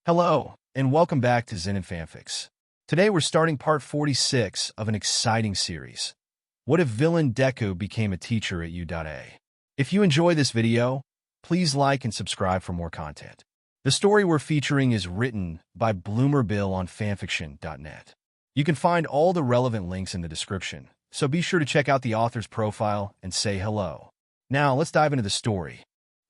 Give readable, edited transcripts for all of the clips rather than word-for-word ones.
Hello, and welcome back to Zenin Fanfics. Today we're starting part 46 of an exciting series. What if Villain Deku became a teacher at U.A? If you enjoy this video, please like and subscribe for more content. The story we're featuring is written by Bloomer Bill on fanfiction.net. You can find all the relevant links in the description, so be sure to check out the author's profile and say hello. Now let's dive into the story.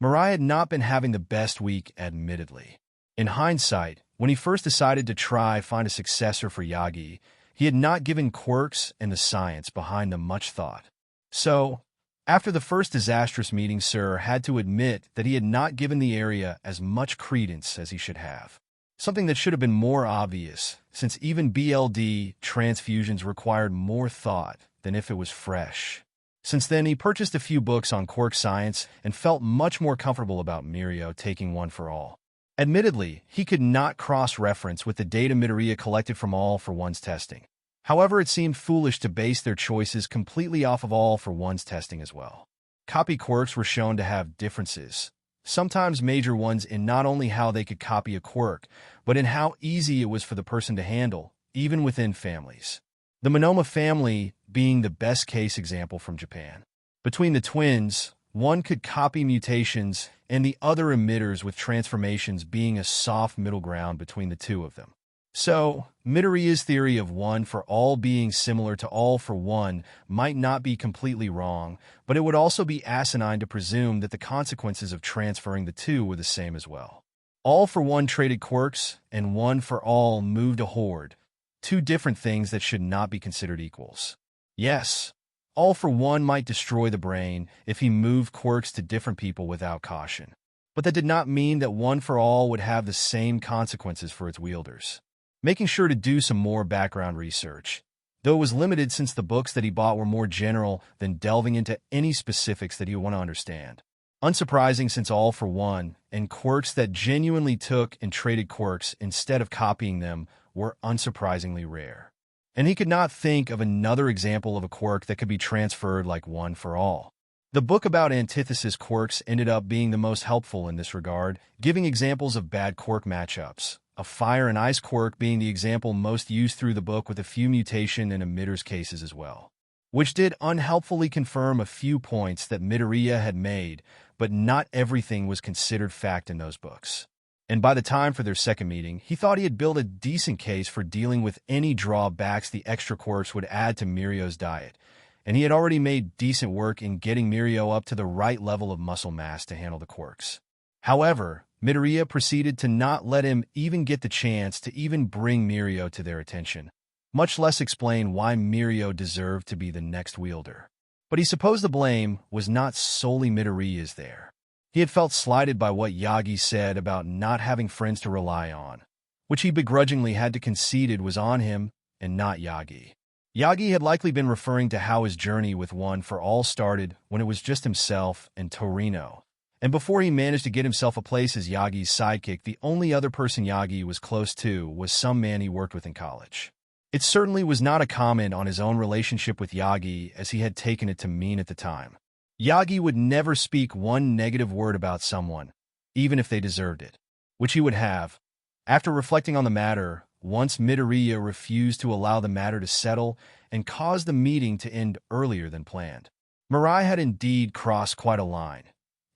Mirai had not been having the best week, admittedly. In hindsight, when he first decided to find a successor for Yagi, he had not given quirks and the science behind them much thought. So, after the first disastrous meeting, Sir had to admit that he had not given the area as much credence as he should have. Something that should have been more obvious, since even BLD transfusions required more thought than if it was fresh. Since then, he purchased a few books on quirk science and felt much more comfortable about Mirio taking one for all. Admittedly, he could not cross-reference with the data Midoriya collected from All for One's testing. However, it seemed foolish to base their choices completely off of All for One's testing as well. Copy quirks were shown to have differences, sometimes major ones, in not only how they could copy a quirk, but in how easy it was for the person to handle, even within families. The Monoma family being the best case example from Japan. Between the twins, one could copy mutations, and the other emitters with transformations being a soft middle ground between the two of them. So, Midoriya's theory of one for all being similar to all for one might not be completely wrong, but it would also be asinine to presume that the consequences of transferring the two were the same as well. All for one traded quirks, and one for all moved a horde, two different things that should not be considered equals. Yes, All for One might destroy the brain if he moved quirks to different people without caution. But that did not mean that One for All would have the same consequences for its wielders. Making sure to do some more background research, though it was limited since the books that he bought were more general than delving into any specifics that he would want to understand. Unsurprising, since All for One and quirks that genuinely took and traded quirks instead of copying them were unsurprisingly rare. And he could not think of another example of a quirk that could be transferred like One for All. The book about antithesis quirks ended up being the most helpful in this regard, giving examples of bad quirk matchups, a fire and ice quirk being the example most used through the book, with a few mutation and emitters cases as well, which did unhelpfully confirm a few points that Midoriya had made, but not everything was considered fact in those books. And by the time for their second meeting, he thought he had built a decent case for dealing with any drawbacks the extra quirks would add to Mirio's diet, and he had already made decent work in getting Mirio up to the right level of muscle mass to handle the quirks. However, Midoriya proceeded to not let him even get the chance to even bring Mirio to their attention, much less explain why Mirio deserved to be the next wielder. But he supposed the blame was not solely Midoriya's there. He had felt slighted by what Yagi said about not having friends to rely on, which he begrudgingly had to concede was on him and not Yagi. Yagi had likely been referring to how his journey with One for All started when it was just himself and Torino, and before he managed to get himself a place as Yagi's sidekick, the only other person Yagi was close to was some man he worked with in college. It certainly was not a comment on his own relationship with Yagi, as he had taken it to mean at the time. Yagi would never speak one negative word about someone, even if they deserved it, which he would have. After reflecting on the matter, once Midoriya refused to allow the matter to settle and caused the meeting to end earlier than planned. Mirai had indeed crossed quite a line,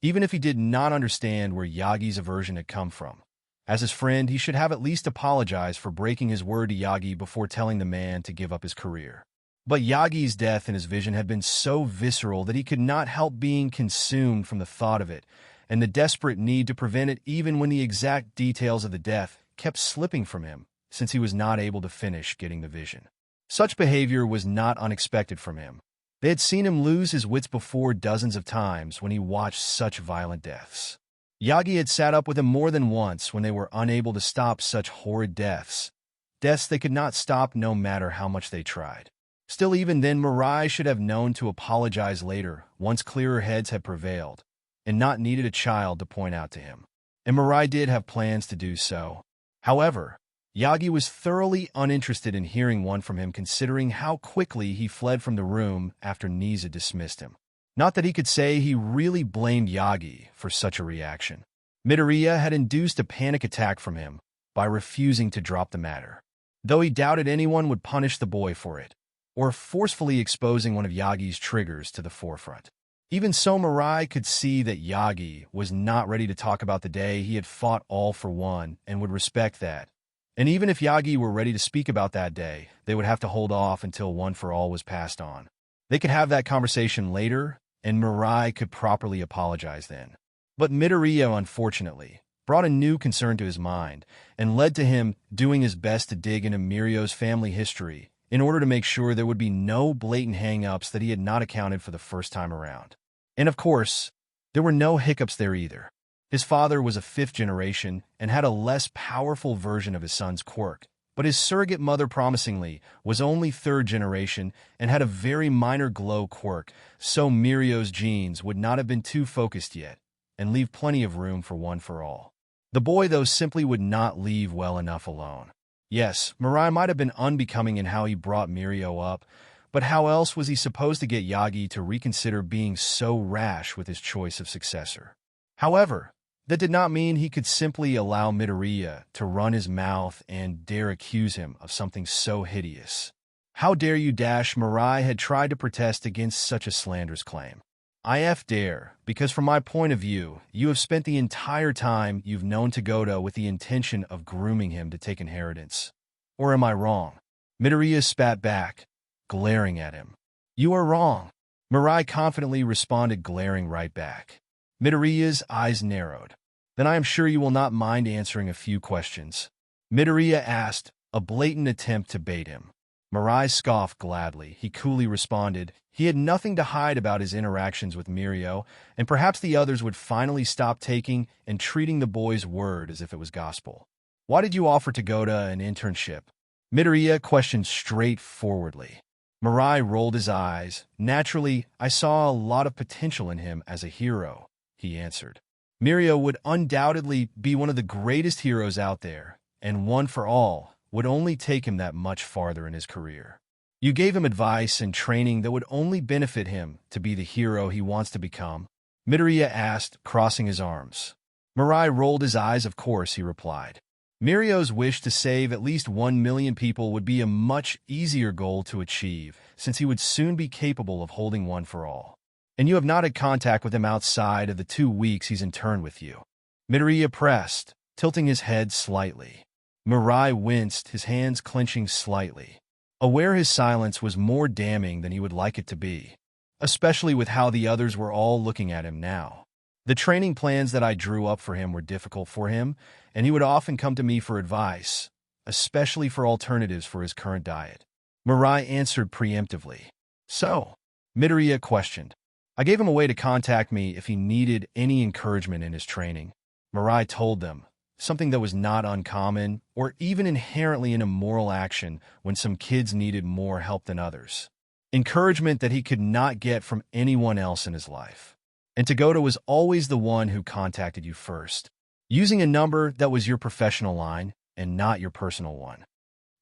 even if he did not understand where Yagi's aversion had come from. As his friend, he should have at least apologized for breaking his word to Yagi before telling the man to give up his career. But Yagi's death in his vision had been so visceral that he could not help being consumed from the thought of it, and the desperate need to prevent it, even when the exact details of the death kept slipping from him, since he was not able to finish getting the vision. Such behavior was not unexpected from him. They had seen him lose his wits before dozens of times when he watched such violent deaths. Yagi had sat up with him more than once when they were unable to stop such horrid deaths. Deaths they could not stop no matter how much they tried. Still, even then, Mirai should have known to apologize later, once clearer heads had prevailed, and not needed a child to point out to him. And Mirai did have plans to do so. However, Yagi was thoroughly uninterested in hearing one from him, considering how quickly he fled from the room after Nisa dismissed him. Not that he could say he really blamed Yagi for such a reaction. Midoriya had induced a panic attack from him, by refusing to drop the matter, though he doubted anyone would punish the boy for it, or forcefully exposing one of Yagi's triggers to the forefront. Even so, Mirai could see that Yagi was not ready to talk about the day he had fought all for one and would respect that. And even if Yagi were ready to speak about that day, they would have to hold off until One for All was passed on. They could have that conversation later, and Mirai could properly apologize then. But Midoriya, unfortunately, brought a new concern to his mind and led to him doing his best to dig into Mirio's family history in order to make sure there would be no blatant hang-ups that he had not accounted for the first time around. And of course, there were no hiccups there either. His father was a fifth generation and had a less powerful version of his son's quirk, but his surrogate mother promisingly was only third generation and had a very minor glow quirk, so Mirio's genes would not have been too focused yet and leave plenty of room for One for All. The boy, though, simply would not leave well enough alone. Yes, Mirai might have been unbecoming in how he brought Mirio up, but how else was he supposed to get Yagi to reconsider being so rash with his choice of successor? However, that did not mean he could simply allow Midoriya to run his mouth and dare accuse him of something so hideous. How dare you, Mirai had tried to protest against such a slanderous claim. I dare, because from my point of view, you have spent the entire time you've known Togoda with the intention of grooming him to take inheritance. Or am I wrong? Midoriya spat back, glaring at him. You are wrong. Mirai confidently responded, glaring right back. Midoriya's eyes narrowed. Then I am sure you will not mind answering a few questions. Midoriya asked, a blatant attempt to bait him. Mirai scoffed gladly. He coolly responded. He had nothing to hide about his interactions with Mirio, and perhaps the others would finally stop taking and treating the boy's word as if it was gospel. Why did you offer Togoda an internship? Midoriya questioned straightforwardly. Mirai rolled his eyes. Naturally, I saw a lot of potential in him as a hero, he answered. Mirio would undoubtedly be one of the greatest heroes out there, and One for All would only take him that much farther in his career. You gave him advice and training that would only benefit him to be the hero he wants to become? Midoriya asked, crossing his arms. Mirai rolled his eyes. Of course, he replied. Mirio's wish to save at least 1 million people would be a much easier goal to achieve, since he would soon be capable of holding One for All. And you have not had contact with him outside of the 2 weeks he's interned with you. Midoriya pressed, tilting his head slightly. Mirai winced, his hands clenching slightly, aware his silence was more damning than he would like it to be, especially with how the others were all looking at him now. The training plans that I drew up for him were difficult for him, and he would often come to me for advice, especially for alternatives for his current diet. Mirai answered preemptively. So, Midoriya questioned. I gave him a way to contact me if he needed any encouragement in his training. Mirai told them, something that was not uncommon or even inherently an immoral action when some kids needed more help than others. Encouragement that he could not get from anyone else in his life. And Togoda was always the one who contacted you first, using a number that was your professional line and not your personal one.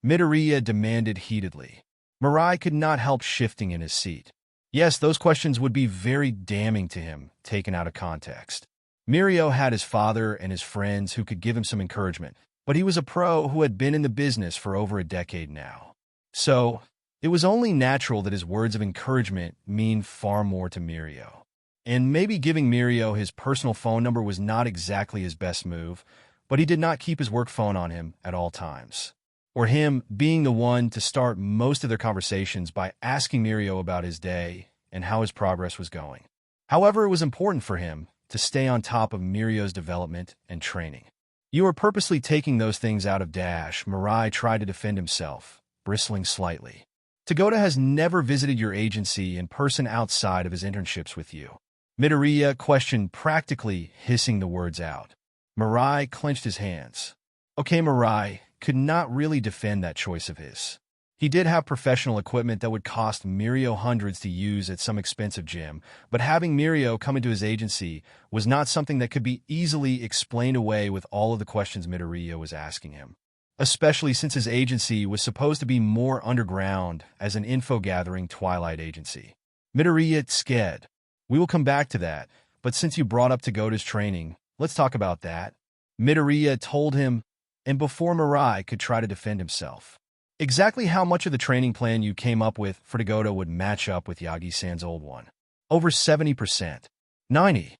Midoriya demanded heatedly. Mirai could not help shifting in his seat. Yes, those questions would be very damning to him, taken out of context. Mirio had his father and his friends who could give him some encouragement, but he was a pro who had been in the business for over a decade now. So, it was only natural that his words of encouragement mean far more to Mirio. And maybe giving Mirio his personal phone number was not exactly his best move, but he did not keep his work phone on him at all times. Or him being the one to start most of their conversations by asking Mirio about his day and how his progress was going. However, it was important for him to stay on top of Mirio's development and training. You are purposely taking those things out of Mirai tried to defend himself, bristling slightly. Togoda has never visited your agency in person outside of his internships with you. Midoriya questioned, practically hissing the words out. Mirai clenched his hands. Okay, Mirai could not really defend that choice of his. He did have professional equipment that would cost Mirio hundreds to use at some expensive gym, but having Mirio come into his agency was not something that could be easily explained away with all of the questions Midoriya was asking him, especially since his agency was supposed to be more underground as an info-gathering twilight agency. Midoriya sked. We will come back to that, but since you brought up Togoda's training, let's talk about that. Midoriya told him, and before Mirai could try to defend himself. Exactly how much of the training plan you came up with for Dagoto would match up with Yagi-san's old one? Over 70%. 90.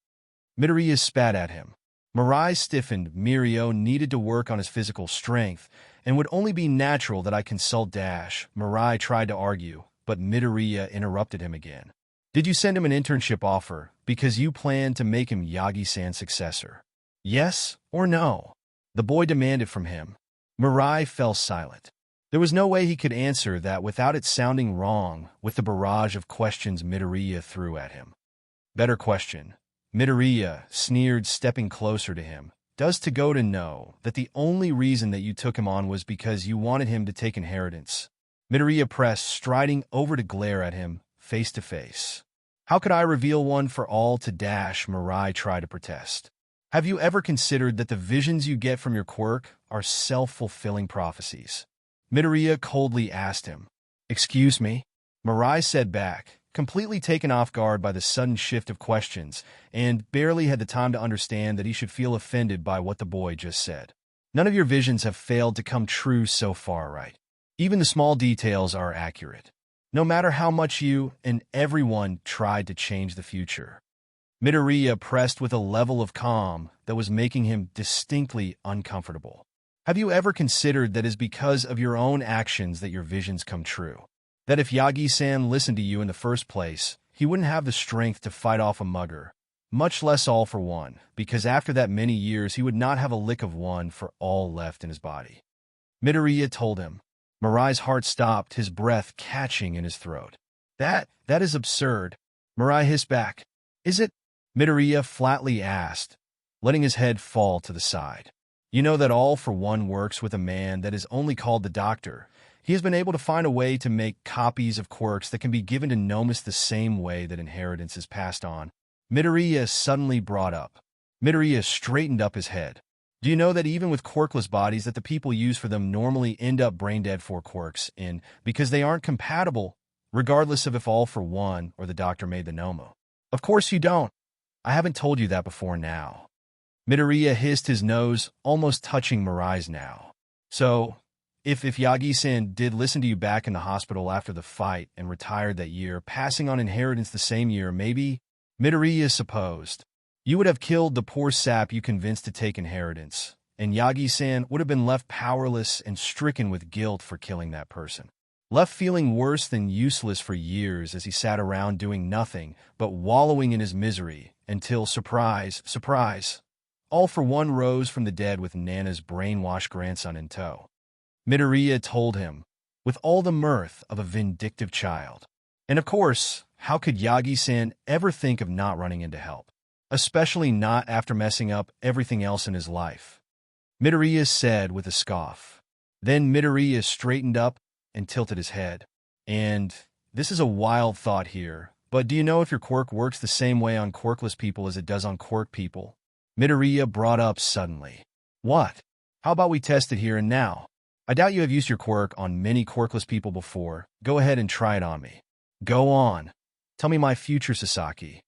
Midoriya spat at him. Mirai stiffened. Mirio needed to work on his physical strength, and would only be natural that I consult Dash. Mirai tried to argue, but Midoriya interrupted him again. Did you send him an internship offer because you planned to make him Yagi-san's successor? Yes or no? The boy demanded from him. Mirai fell silent. There was no way he could answer that without it sounding wrong with the barrage of questions Midoriya threw at him. Better question. Midoriya sneered, stepping closer to him. Does Dagoto know that the only reason that you took him on was because you wanted him to take inheritance? Midoriya pressed, striding over to glare at him, face to face. How could I reveal one for all to Dash? Mirai tried to protest. Have you ever considered that the visions you get from your quirk are self-fulfilling prophecies? Midoriya coldly asked him. Excuse me? Mirai said back, completely taken off guard by the sudden shift of questions, and barely had the time to understand that he should feel offended by what the boy just said. None of your visions have failed to come true so far, right? Even the small details are accurate. No matter how much you and everyone tried to change the future. Midoriya pressed with a level of calm that was making him distinctly uncomfortable. Have you ever considered that it is because of your own actions that your visions come true? That if Yagi-san listened to you in the first place, he wouldn't have the strength to fight off a mugger, much less all for one, because after that many years he would not have a lick of one for all left in his body. Midoriya told him. Mirai's heart stopped, his breath catching in his throat. That is absurd. Mirai hissed back. Is it? Midoriya flatly asked, letting his head fall to the side. You know that all for one works with a man that is only called the Doctor. He has been able to find a way to make copies of quirks that can be given to Nomus the same way that inheritance is passed on. Midoriya suddenly brought up. Midoriya straightened up his head. Do you know that even with quirkless bodies that the people use for them normally end up brain-dead for quirks in because they aren't compatible, regardless of if all for one or the Doctor made the Nomo? Of course you don't. I haven't told you that before now. Midoriya hissed, his nose almost touching Mirai's now. So, if Yagi-san did listen to you back in the hospital after the fight and retired that year, passing on inheritance the same year, maybe, Midoriya supposed, you would have killed the poor sap you convinced to take inheritance, and Yagi-san would have been left powerless and stricken with guilt for killing that person. Left feeling worse than useless for years as he sat around doing nothing but wallowing in his misery until, surprise, surprise, all for one rose from the dead with Nana's brainwashed grandson in tow. Midoriya told him, with all the mirth of a vindictive child. And of course, how could Yagi-san ever think of not running in to help? Especially not after messing up everything else in his life. Midoriya said with a scoff. Then Midoriya straightened up and tilted his head. And this is a wild thought here, but do you know if your quirk works the same way on quirkless people as it does on quirk people? Midoriya brought up suddenly. What? How about we test it here and now? I doubt you have used your quirk on many quirkless people before. Go ahead and try it on me. Go on. Tell me my future, Sasaki.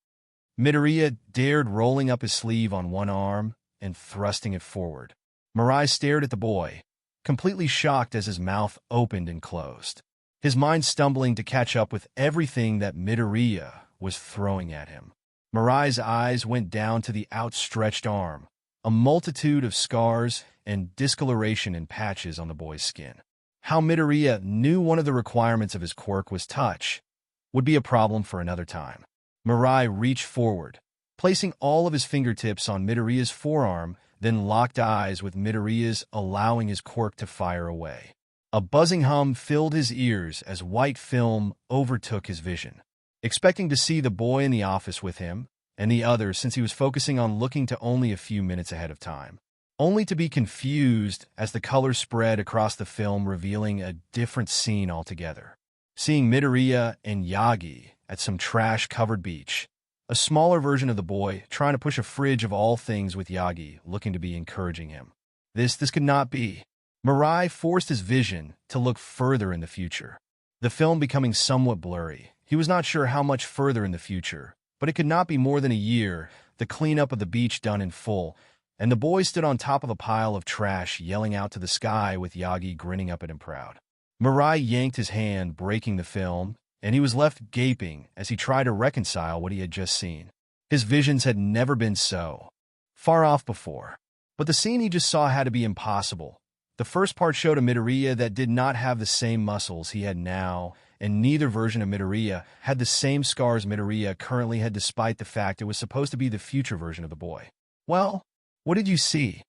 Midoriya dared, rolling up his sleeve on one arm and thrusting it forward. Mirai stared at the boy, completely shocked as his mouth opened and closed, his mind stumbling to catch up with everything that Midoriya was throwing at him. Mirai's eyes went down to the outstretched arm, a multitude of scars and discoloration and patches on the boy's skin. How Midoriya knew one of the requirements of his quirk was touch would be a problem for another time. Mirai reached forward, placing all of his fingertips on Midoriya's forearm, then locked eyes with Midoriya's, allowing his quirk to fire away. A buzzing hum filled his ears as white film overtook his vision. Expecting to see the boy in the office with him, and the other since he was focusing on looking to only a few minutes ahead of time, only to be confused as the color spread across the film, revealing a different scene altogether. Seeing Midoriya and Yagi at some trash-covered beach, a smaller version of the boy trying to push a fridge of all things with Yagi looking to be encouraging him. This could not be. Mirai forced his vision to look further in the future. The film becoming somewhat blurry. He was not sure how much further in the future, but it could not be more than a year, the cleanup of the beach done in full, and the boy stood on top of a pile of trash yelling out to the sky with Yagi grinning up at him proud. Mirai yanked his hand, breaking the film, and he was left gaping as he tried to reconcile what he had just seen. His visions had never been so far off before. But the scene he just saw had to be impossible. The first part showed a Midoriya that did not have the same muscles he had now, and neither version of Midoriya had the same scars Midoriya currently had, despite the fact it was supposed to be the future version of the boy. "Well, what did you see?"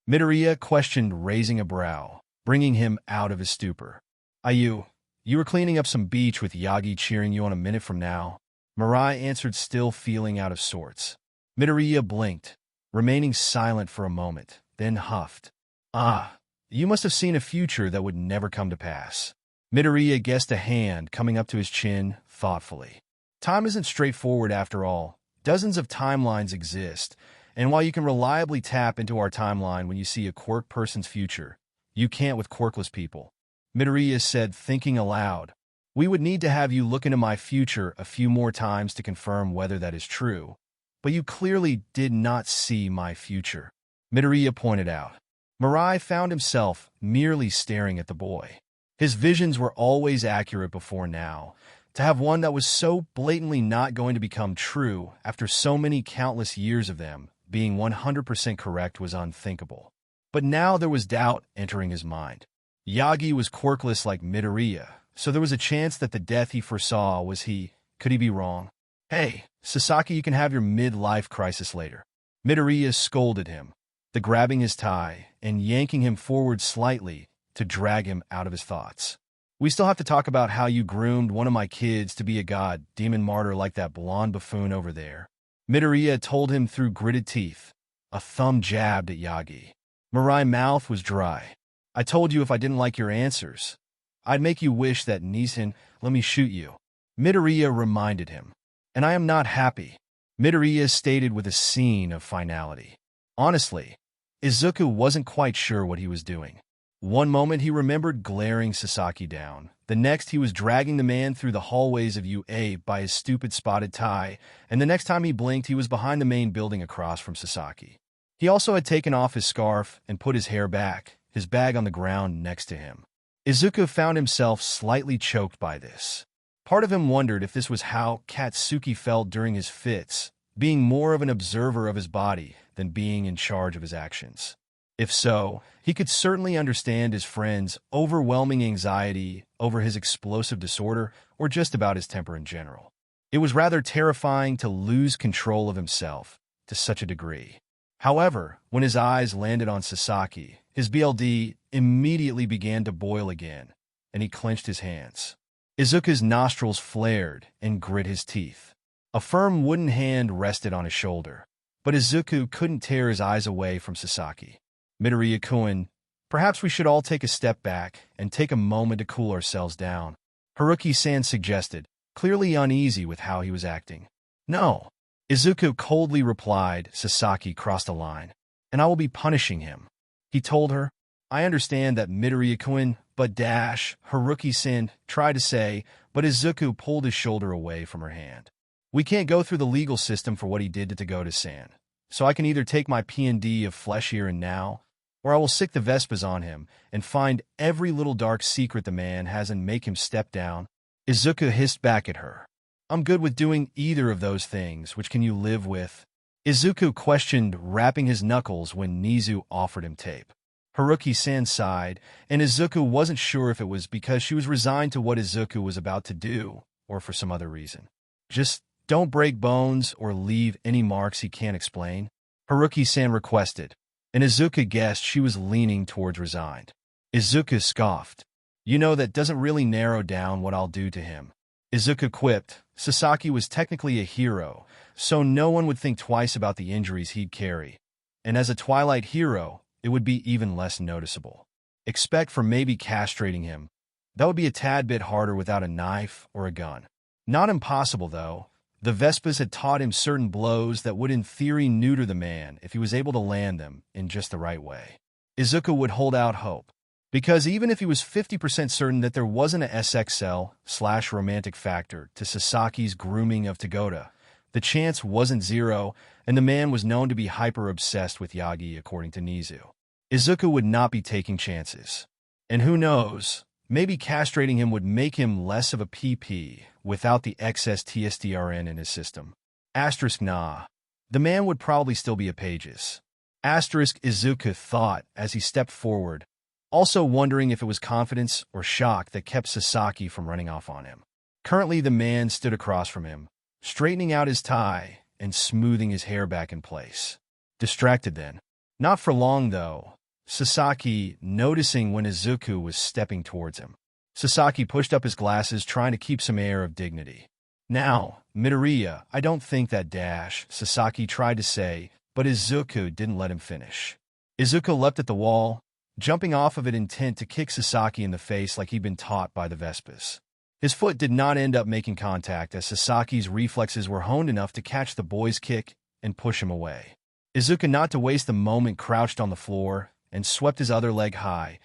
Midoriya questioned, raising a brow, bringing him out of his stupor. "You were cleaning up some beach with Yagi cheering you on a minute from now," Mirai answered, still feeling out of sorts. Midoriya blinked, remaining silent for a moment, then huffed. "Ah, you must have seen a future that would never come to pass." Midoriya guessed, a hand coming up to his chin, thoughtfully. "Time isn't straightforward after all. Dozens of timelines exist, and while you can reliably tap into our timeline when you see a quirk person's future, you can't with quirkless people," Midoriya said, thinking aloud. "We would need to have you look into my future a few more times to confirm whether that is true. But you clearly did not see my future," Midoriya pointed out. Mirai found himself merely staring at the boy. His visions were always accurate before now. To have one that was so blatantly not going to become true after so many countless years of them being 100% correct was unthinkable. But now there was doubt entering his mind. Yagi was quirkless like Midoriya, so there was a chance that the death he foresaw was he. Could he be wrong? "Hey, Sasaki, you can have your mid-life crisis later," Midoriya scolded him, grabbing his tie and yanking him forward slightly to drag him out of his thoughts. "We still have to talk about how you groomed one of my kids to be a god demon martyr like that blonde buffoon over there," Midoriya told him through gritted teeth, a thumb jabbed at Yagi. Mirai's mouth was dry. "I told you if I didn't like your answers, I'd make you wish that Nissen let me shoot you," Midoriya reminded him. "And I am not happy," Midoriya stated with a scene of finality. Honestly, Izuku wasn't quite sure what he was doing. One moment he remembered glaring Sasaki down. The next he was dragging the man through the hallways of UA by his stupid spotted tie, and the next time he blinked he was behind the main building across from Sasaki. He also had taken off his scarf and put his hair back, his bag on the ground next to him. Izuku found himself slightly choked by this. Part of him wondered if this was how Katsuki felt during his fits, being more of an observer of his body than being in charge of his actions. If so, he could certainly understand his friend's overwhelming anxiety over his explosive disorder or just about his temper in general. It was rather terrifying to lose control of himself to such a degree. However, when his eyes landed on Sasaki, his BLD immediately began to boil again, and he clenched his hands. Izuku's nostrils flared and grit his teeth. A firm wooden hand rested on his shoulder, but Izuku couldn't tear his eyes away from Sasaki. "Midoriya-kun, perhaps we should all take a step back and take a moment to cool ourselves down," Haruki-san suggested, clearly uneasy with how he was acting. "No," Izuku coldly replied. "Sasaki crossed a line, and I will be punishing him," he told her. "I understand that, Midoriya-kun, but Haruki-san tried to say, but Izuku pulled his shoulder away from her hand. "We can't go through the legal system for what he did to Tagoda-san, so I can either take my P&D of flesh here and now, or I will sick the Vespas on him and find every little dark secret the man has and make him step down." Izuku hissed back at her. "I'm good with doing either of those things. Which can you live with?" Izuku questioned, rapping his knuckles when Nizu offered him tape. Haruki-san sighed, and Izuku wasn't sure if it was because she was resigned to what Izuku was about to do, or for some other reason. "Just don't break bones or leave any marks he can't explain," Haruki-san requested, and Izuku guessed she was leaning towards resigned. Izuku scoffed. "You know, that doesn't really narrow down what I'll do to him," Izuku quipped. Sasaki was technically a hero, so no one would think twice about the injuries he'd carry. And as a Twilight hero, it would be even less noticeable. Except for maybe castrating him. That would be a tad bit harder without a knife or a gun. Not impossible, though. The Vespas had taught him certain blows that would in theory neuter the man if he was able to land them in just the right way. Izuku would hold out hope, because even if he was 50% certain that there wasn't a SXL/romantic factor to Sasaki's grooming of Tagoda, The chance wasn't zero, and the man was known to be hyper-obsessed with Yagi, according to Nizu. Izuku would not be taking chances. And who knows, maybe castrating him would make him less of a PP without the excess testosterone in his system. Asterisk nah. The man would probably still be a pages. Asterisk Izuku thought as he stepped forward, also wondering if it was confidence or shock that kept Sasaki from running off on him. Currently, the man stood across from him, straightening out his tie and smoothing his hair back in place. Distracted then. Not for long, though. Sasaki noticing when Izuku was stepping towards him. Sasaki pushed up his glasses, trying to keep some air of dignity. Now, Midoriya, I don't think that dash, Sasaki tried to say, but Izuku didn't let him finish. Izuku leapt at the wall, jumping off of it intent to kick Sasaki in the face like he'd been taught by the Vespas. His foot did not end up making contact as Sasaki's reflexes were honed enough to catch the boy's kick and push him away. Izuku, not to waste the moment, crouched on the floor and swept his other leg high,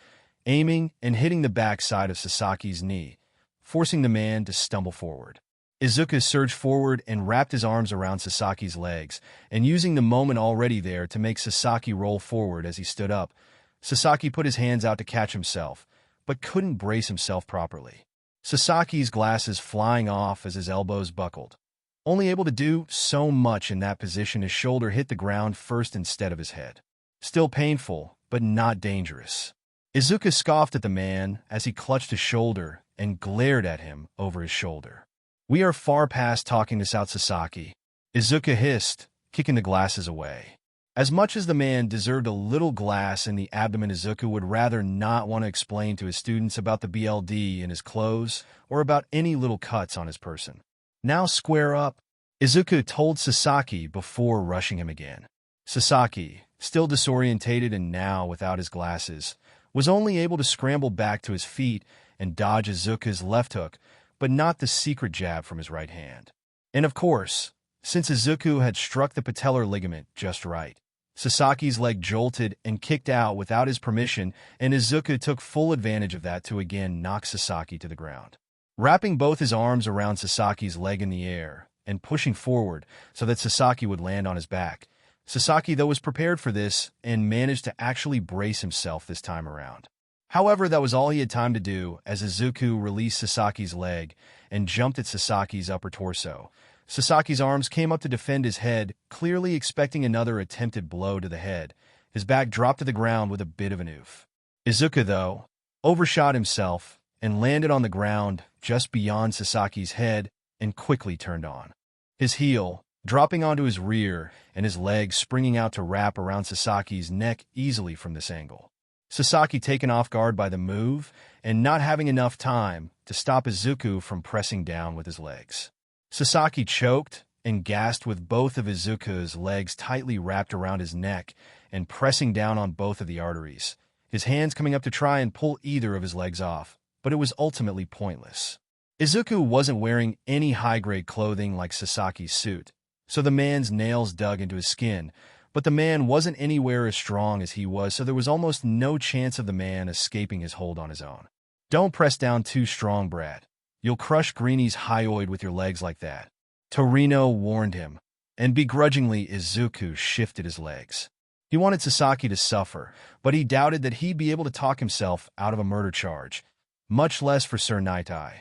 aiming and hitting the back side of Sasaki's knee, forcing the man to stumble forward. Izuku surged forward and wrapped his arms around Sasaki's legs, and using the moment already there to make Sasaki roll forward as he stood up, Sasaki put his hands out to catch himself, but couldn't brace himself properly. Sasaki's glasses flying off as his elbows buckled. Only able to do so much in that position, his shoulder hit the ground first instead of his head. Still painful, but not dangerous. Izuku scoffed at the man as he clutched his shoulder and glared at him over his shoulder. We are far past talking this out, Sasaki, Izuku hissed, kicking the glasses away. As much as the man deserved a little glass in the abdomen, Izuku would rather not want to explain to his students about the BLD in his clothes or about any little cuts on his person. Now square up, Izuku told Sasaki before rushing him again. Sasaki, still disorientated and now without his glasses, was only able to scramble back to his feet and dodge Izuku's left hook, but not the secret jab from his right hand. And of course, since Izuku had struck the patellar ligament just right, Sasaki's leg jolted and kicked out without his permission, and Izuku took full advantage of that to again knock Sasaki to the ground. Wrapping both his arms around Sasaki's leg in the air and pushing forward so that Sasaki would land on his back, Sasaki, though, was prepared for this and managed to actually brace himself this time around. However, that was all he had time to do as Izuku released Sasaki's leg and jumped at Sasaki's upper torso. Sasaki's arms came up to defend his head, clearly expecting another attempted blow to the head. His back dropped to the ground with a bit of an oof. Izuku, though, overshot himself and landed on the ground just beyond Sasaki's head and quickly turned on. His heel, dropping onto his rear, and his legs springing out to wrap around Sasaki's neck easily from this angle. Sasaki, taken off guard by the move and not having enough time to stop Izuku from pressing down with his legs. Sasaki choked and gasped with both of Izuku's legs tightly wrapped around his neck and pressing down on both of the arteries, his hands coming up to try and pull either of his legs off, but it was ultimately pointless. Izuku wasn't wearing any high-grade clothing like Sasaki's suit, so the man's nails dug into his skin, but the man wasn't anywhere as strong as he was, so there was almost no chance of the man escaping his hold on his own. Don't press down too strong, Brad. You'll crush Greeny's hyoid with your legs like that, Torino warned him, and begrudgingly Izuku shifted his legs. He wanted Sasaki to suffer, but he doubted that he'd be able to talk himself out of a murder charge, much less for Sir Nightai,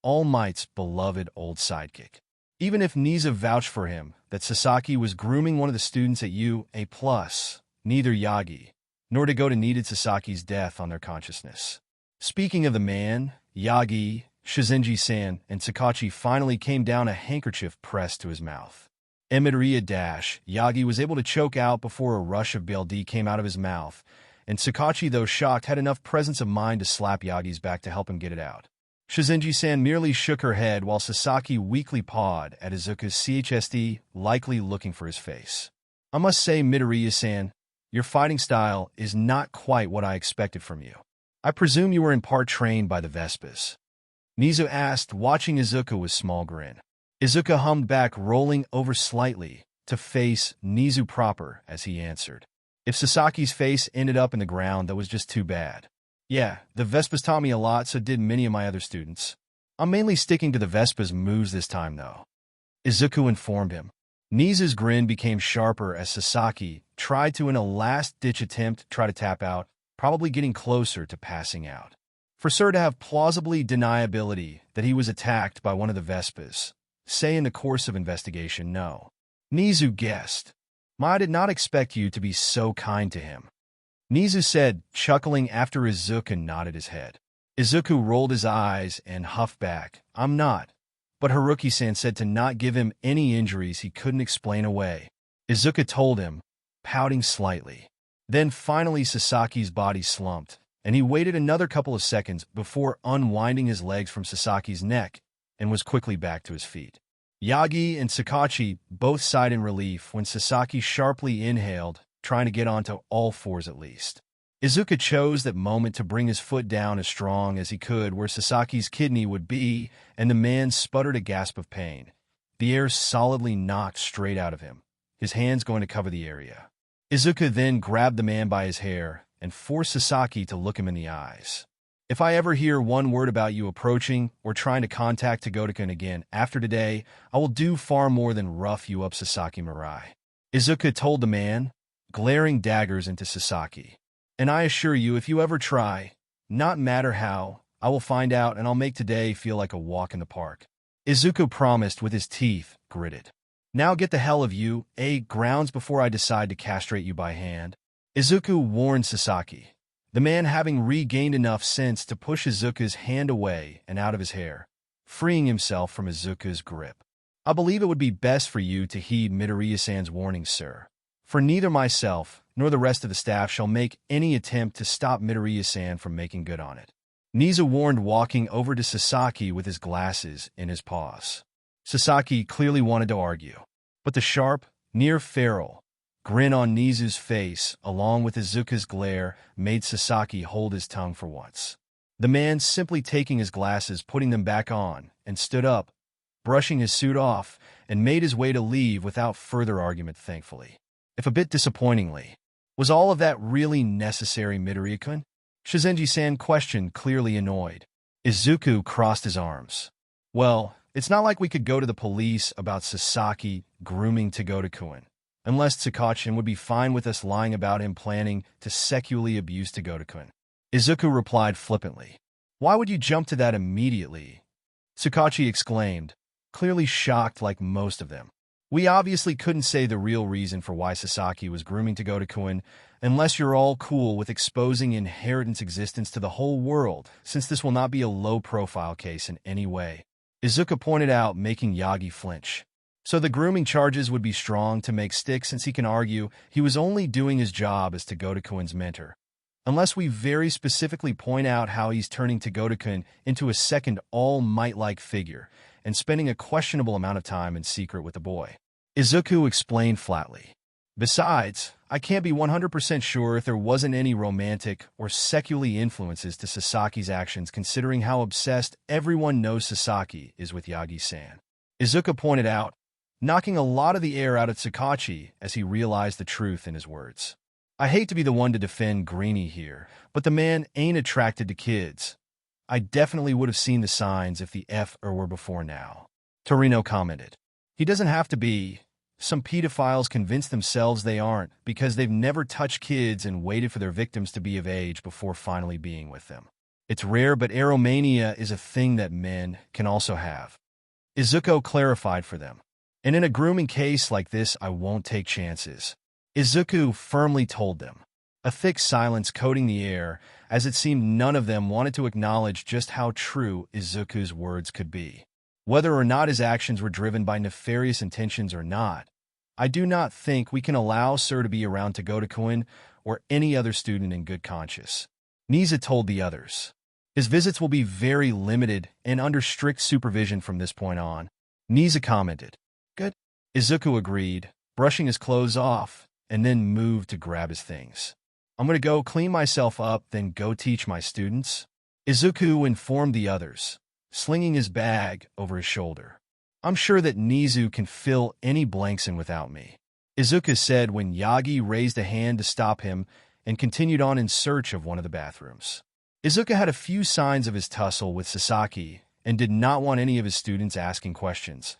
All Might's beloved old sidekick. Even if Nizu vouched for him that Sasaki was grooming one of the students at UA+, neither Yagi nor Dagoda needed Sasaki's death on their consciousness. Speaking of the man, Yagi, Shizenji-san, and Sakachi finally came down, a handkerchief pressed to his mouth. Midoriya Yagi was able to choke out before a rush of BLD came out of his mouth, and Sakachi, though shocked, had enough presence of mind to slap Yagi's back to help him get it out. Shizenji-san merely shook her head while Sasaki weakly pawed at Izuku's CHSD, likely looking for his face. I must say, Midoriya-san, your fighting style is not quite what I expected from you. I presume you were in part trained by the Vespas. Nizu asked, watching Izuku with small grin. Izuku hummed back, rolling over slightly to face Nizu proper as he answered. If Sasaki's face ended up in the ground, that was just too bad. Yeah, the Vespas taught me a lot, so did many of my other students. I'm mainly sticking to the Vespas moves this time, though. Izuku informed him. Nizu's grin became sharper as Sasaki tried to, in a last-ditch attempt, try to tap out, probably getting closer to passing out. For Sir to have plausibly deniability that he was attacked by one of the Vespas, say in the course of investigation, no. Nizu guessed. I did not expect you to be so kind to him. Nizu said, chuckling after Izuku nodded his head. Izuku rolled his eyes and huffed back. I'm not. But Haruki-san said to not give him any injuries he couldn't explain away. Izuku told him, pouting slightly. Then finally Sasaki's body slumped, and he waited another couple of seconds before unwinding his legs from Sasaki's neck and was quickly back to his feet. Yagi and Sakachi both sighed in relief when Sasaki sharply inhaled, trying to get onto all fours at least. Izuku chose that moment to bring his foot down as strong as he could where Sasaki's kidney would be, and the man sputtered a gasp of pain. The air solidly knocked straight out of him, his hands going to cover the area. Izuku then grabbed the man by his hair and forced Sasaki to look him in the eyes. If I ever hear one word about you approaching or trying to contact Tagoda-kun again after today, I will do far more than rough you up, Sasaki Mirai. Izuku told the man, glaring daggers into Sasaki. And I assure you, if you ever try, not matter how, I will find out and I'll make today feel like a walk in the park. Izuku promised with his teeth gritted. Now get the hell of you, grounds before I decide to castrate you by hand. Izuku warned Sasaki, the man having regained enough sense to push Izuku's hand away and out of his hair, freeing himself from Izuku's grip. I believe it would be best for you to heed Midoriya-san's warning, sir. For neither myself nor the rest of the staff shall make any attempt to stop Midoriya-san from making good on it. Nizu warned, walking over to Sasaki with his glasses in his paws. Sasaki clearly wanted to argue, but the sharp, near-feral grin on Nizu's face, along with Izuku's glare, made Sasaki hold his tongue for once. The man simply taking his glasses, putting them back on, and stood up, brushing his suit off, and made his way to leave without further argument, thankfully. If a bit disappointingly. Was all of that really necessary, Midoriya-kun? Shizenji-san questioned, clearly annoyed. Izuku crossed his arms. Well, it's not like we could go to the police about Sasaki grooming Tagoda-kun, unless Tsukachin would be fine with us lying about him planning to sexually abuse Tagoda-kun. Izuku replied flippantly. Why would you jump to that immediately? Tsukachi exclaimed, clearly shocked like most of them. We obviously couldn't say the real reason for why Sasaki was grooming Tagoda-kun unless you're all cool with exposing Inheritance existence to the whole world, since this will not be a low-profile case in any way. Izuku pointed out, making Yagi flinch. So the grooming charges would be strong to make stick, since he can argue he was only doing his job as Tagoda-kun's mentor. Unless we very specifically point out how he's turning Tagoda-kun into a second all-might-like figure and spending a questionable amount of time in secret with the boy. Izuku explained flatly. Besides, I can't be 100% sure if there wasn't any romantic or sexually influences to Sasaki's actions, considering how obsessed everyone knows Sasaki is with Yagi-san. Izuku pointed out, knocking a lot of the air out of Tsukachi as he realized the truth in his words. I hate to be the one to defend Greenie here, but the man ain't attracted to kids. I definitely would have seen the signs if the F.er were before now. Torino commented. He doesn't have to be. Some pedophiles convince themselves they aren't because they've never touched kids and waited for their victims to be of age before finally being with them. It's rare, but eromania is a thing that men can also have. Izuku clarified for them. And in a grooming case like this, I won't take chances. Izuku firmly told them. A thick silence coating the air, as it seemed none of them wanted to acknowledge just how true Izuku's words could be. Whether or not his actions were driven by nefarious intentions or not, I do not think we can allow Sir to be around Tagoda-kun or any other student in good conscience. Nizu told the others. His visits will be very limited and under strict supervision from this point on. Nizu commented. Good. Izuku agreed, brushing his clothes off, and then moved to grab his things. I'm going to go clean myself up, then go teach my students. Izuku informed the others, slinging his bag over his shoulder. I'm sure that Nizu can fill any blanks in without me. Izuku said when Yagi raised a hand to stop him and continued on in search of one of the bathrooms. Izuku had a few signs of his tussle with Sasaki and did not want any of his students asking questions.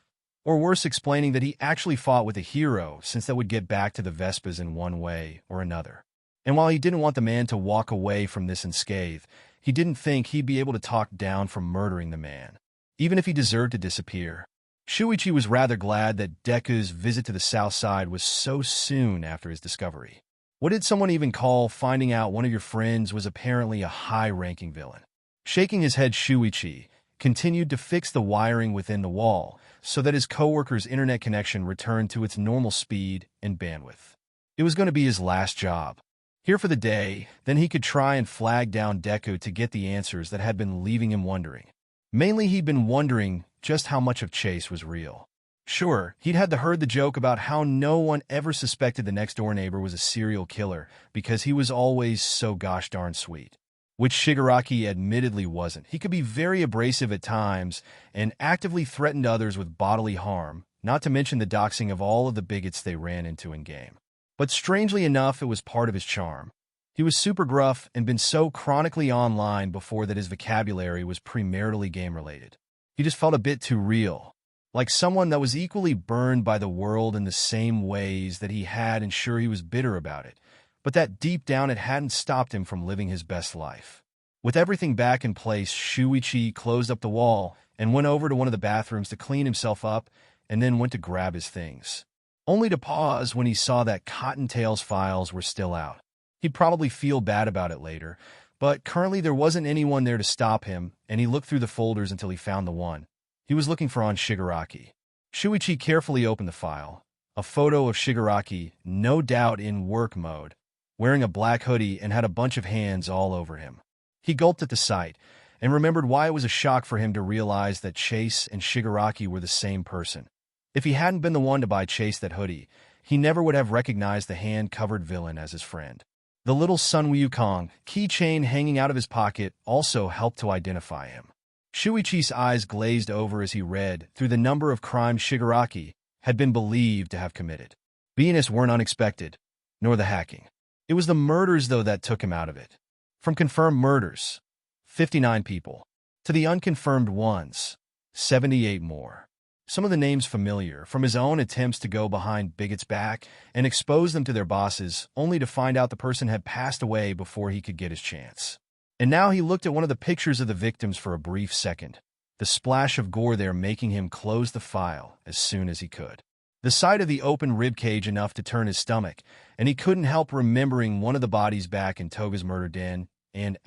Or worse, explaining that he actually fought with a hero, since that would get back to the Vespas in one way or another. And while he didn't want the man to walk away from this unscathed, he didn't think he'd be able to talk down from murdering the man, even if he deserved to disappear. Shuichi was rather glad that Deku's visit to the South Side was so soon after his discovery. What did someone even call finding out one of your friends was apparently a high-ranking villain? Shaking his head, Shuichi continued to fix the wiring within the wall so that his coworker's internet connection returned to its normal speed and bandwidth. It was going to be his last job. Here for the day, then he could try and flag down Deku to get the answers that had been leaving him wondering. Mainly, he'd been wondering just how much of Chase was real. Sure, he'd had heard the joke about how no one ever suspected the next-door neighbor was a serial killer because he was always so gosh darn sweet. Which Shigaraki admittedly wasn't. He could be very abrasive at times and actively threatened others with bodily harm, not to mention the doxing of all of the bigots they ran into in-game. But strangely enough, it was part of his charm. He was super gruff and been so chronically online before that his vocabulary was primarily game-related. He just felt a bit too real, like someone that was equally burned by the world in the same ways that he had, and sure, he was bitter about it, but that deep down it hadn't stopped him from living his best life. With everything back in place, Shuichi closed up the wall and went over to one of the bathrooms to clean himself up and then went to grab his things, only to pause when he saw that Cottontail's files were still out. He'd probably feel bad about it later, but currently there wasn't anyone there to stop him, and he looked through the folders until he found the one he was looking for on Shigaraki. Shuichi carefully opened the file. A photo of Shigaraki, no doubt in work mode, wearing a black hoodie and had a bunch of hands all over him. He gulped at the sight and remembered why it was a shock for him to realize that Chase and Shigaraki were the same person. If he hadn't been the one to buy Chase that hoodie, he never would have recognized the hand-covered villain as his friend. The little Sun Wukong keychain hanging out of his pocket also helped to identify him. Shuichi's eyes glazed over as he read through the number of crimes Shigaraki had been believed to have committed. Venus weren't unexpected, nor the hacking. It was the murders, though, that took him out of it. From confirmed murders, 59 people, to the unconfirmed ones, 78 more. Some of the names familiar, from his own attempts to go behind bigots' back and expose them to their bosses, only to find out the person had passed away before he could get his chance. And now he looked at one of the pictures of the victims for a brief second, the splash of gore there making him close the file as soon as he could. The sight of the open ribcage enough to turn his stomach, and he couldn't help remembering one of the bodies back in Toga's murder den, and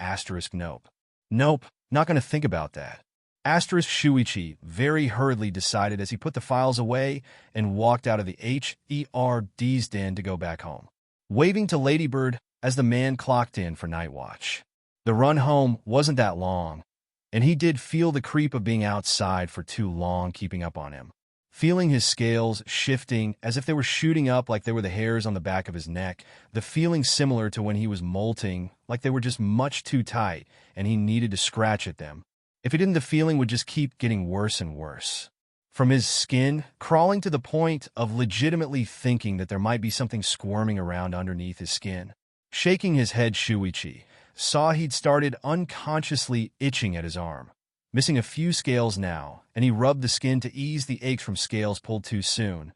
nope. Nope, not going to think about that. Shuichi very hurriedly decided as he put the files away and walked out of the HERD's den to go back home, waving to Ladybird as the man clocked in for night watch. The run home wasn't that long, and he did feel the creep of being outside for too long keeping up on him. Feeling his scales shifting as if they were shooting up like they were the hairs on the back of his neck, the feeling similar to when he was molting, like they were just much too tight and he needed to scratch at them. If he didn't, the feeling would just keep getting worse and worse. From his skin, crawling to the point of legitimately thinking that there might be something squirming around underneath his skin. Shaking his head, Shuichi saw he'd started unconsciously itching at his arm, missing a few scales now, and he rubbed the skin to ease the aches from scales pulled too soon,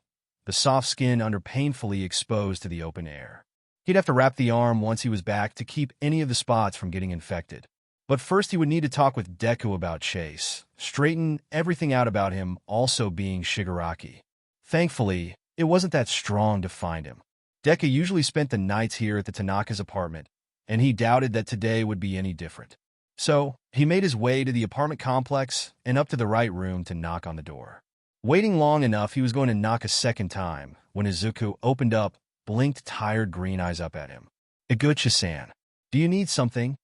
the soft skin under painfully exposed to the open air. He'd have to wrap the arm once he was back to keep any of the spots from getting infected. But first he would need to talk with Deku about Chase, straighten everything out about him also being Shigaraki. Thankfully, it wasn't that strong to find him. Deku usually spent the nights here at the Tanaka's apartment, and he doubted that today would be any different. So, he made his way to the apartment complex and up to the right room to knock on the door. Waiting long enough, he was going to knock a second time when Izuku opened up, blinked tired green eyes up at him. "Iguchi-san, do you need something?"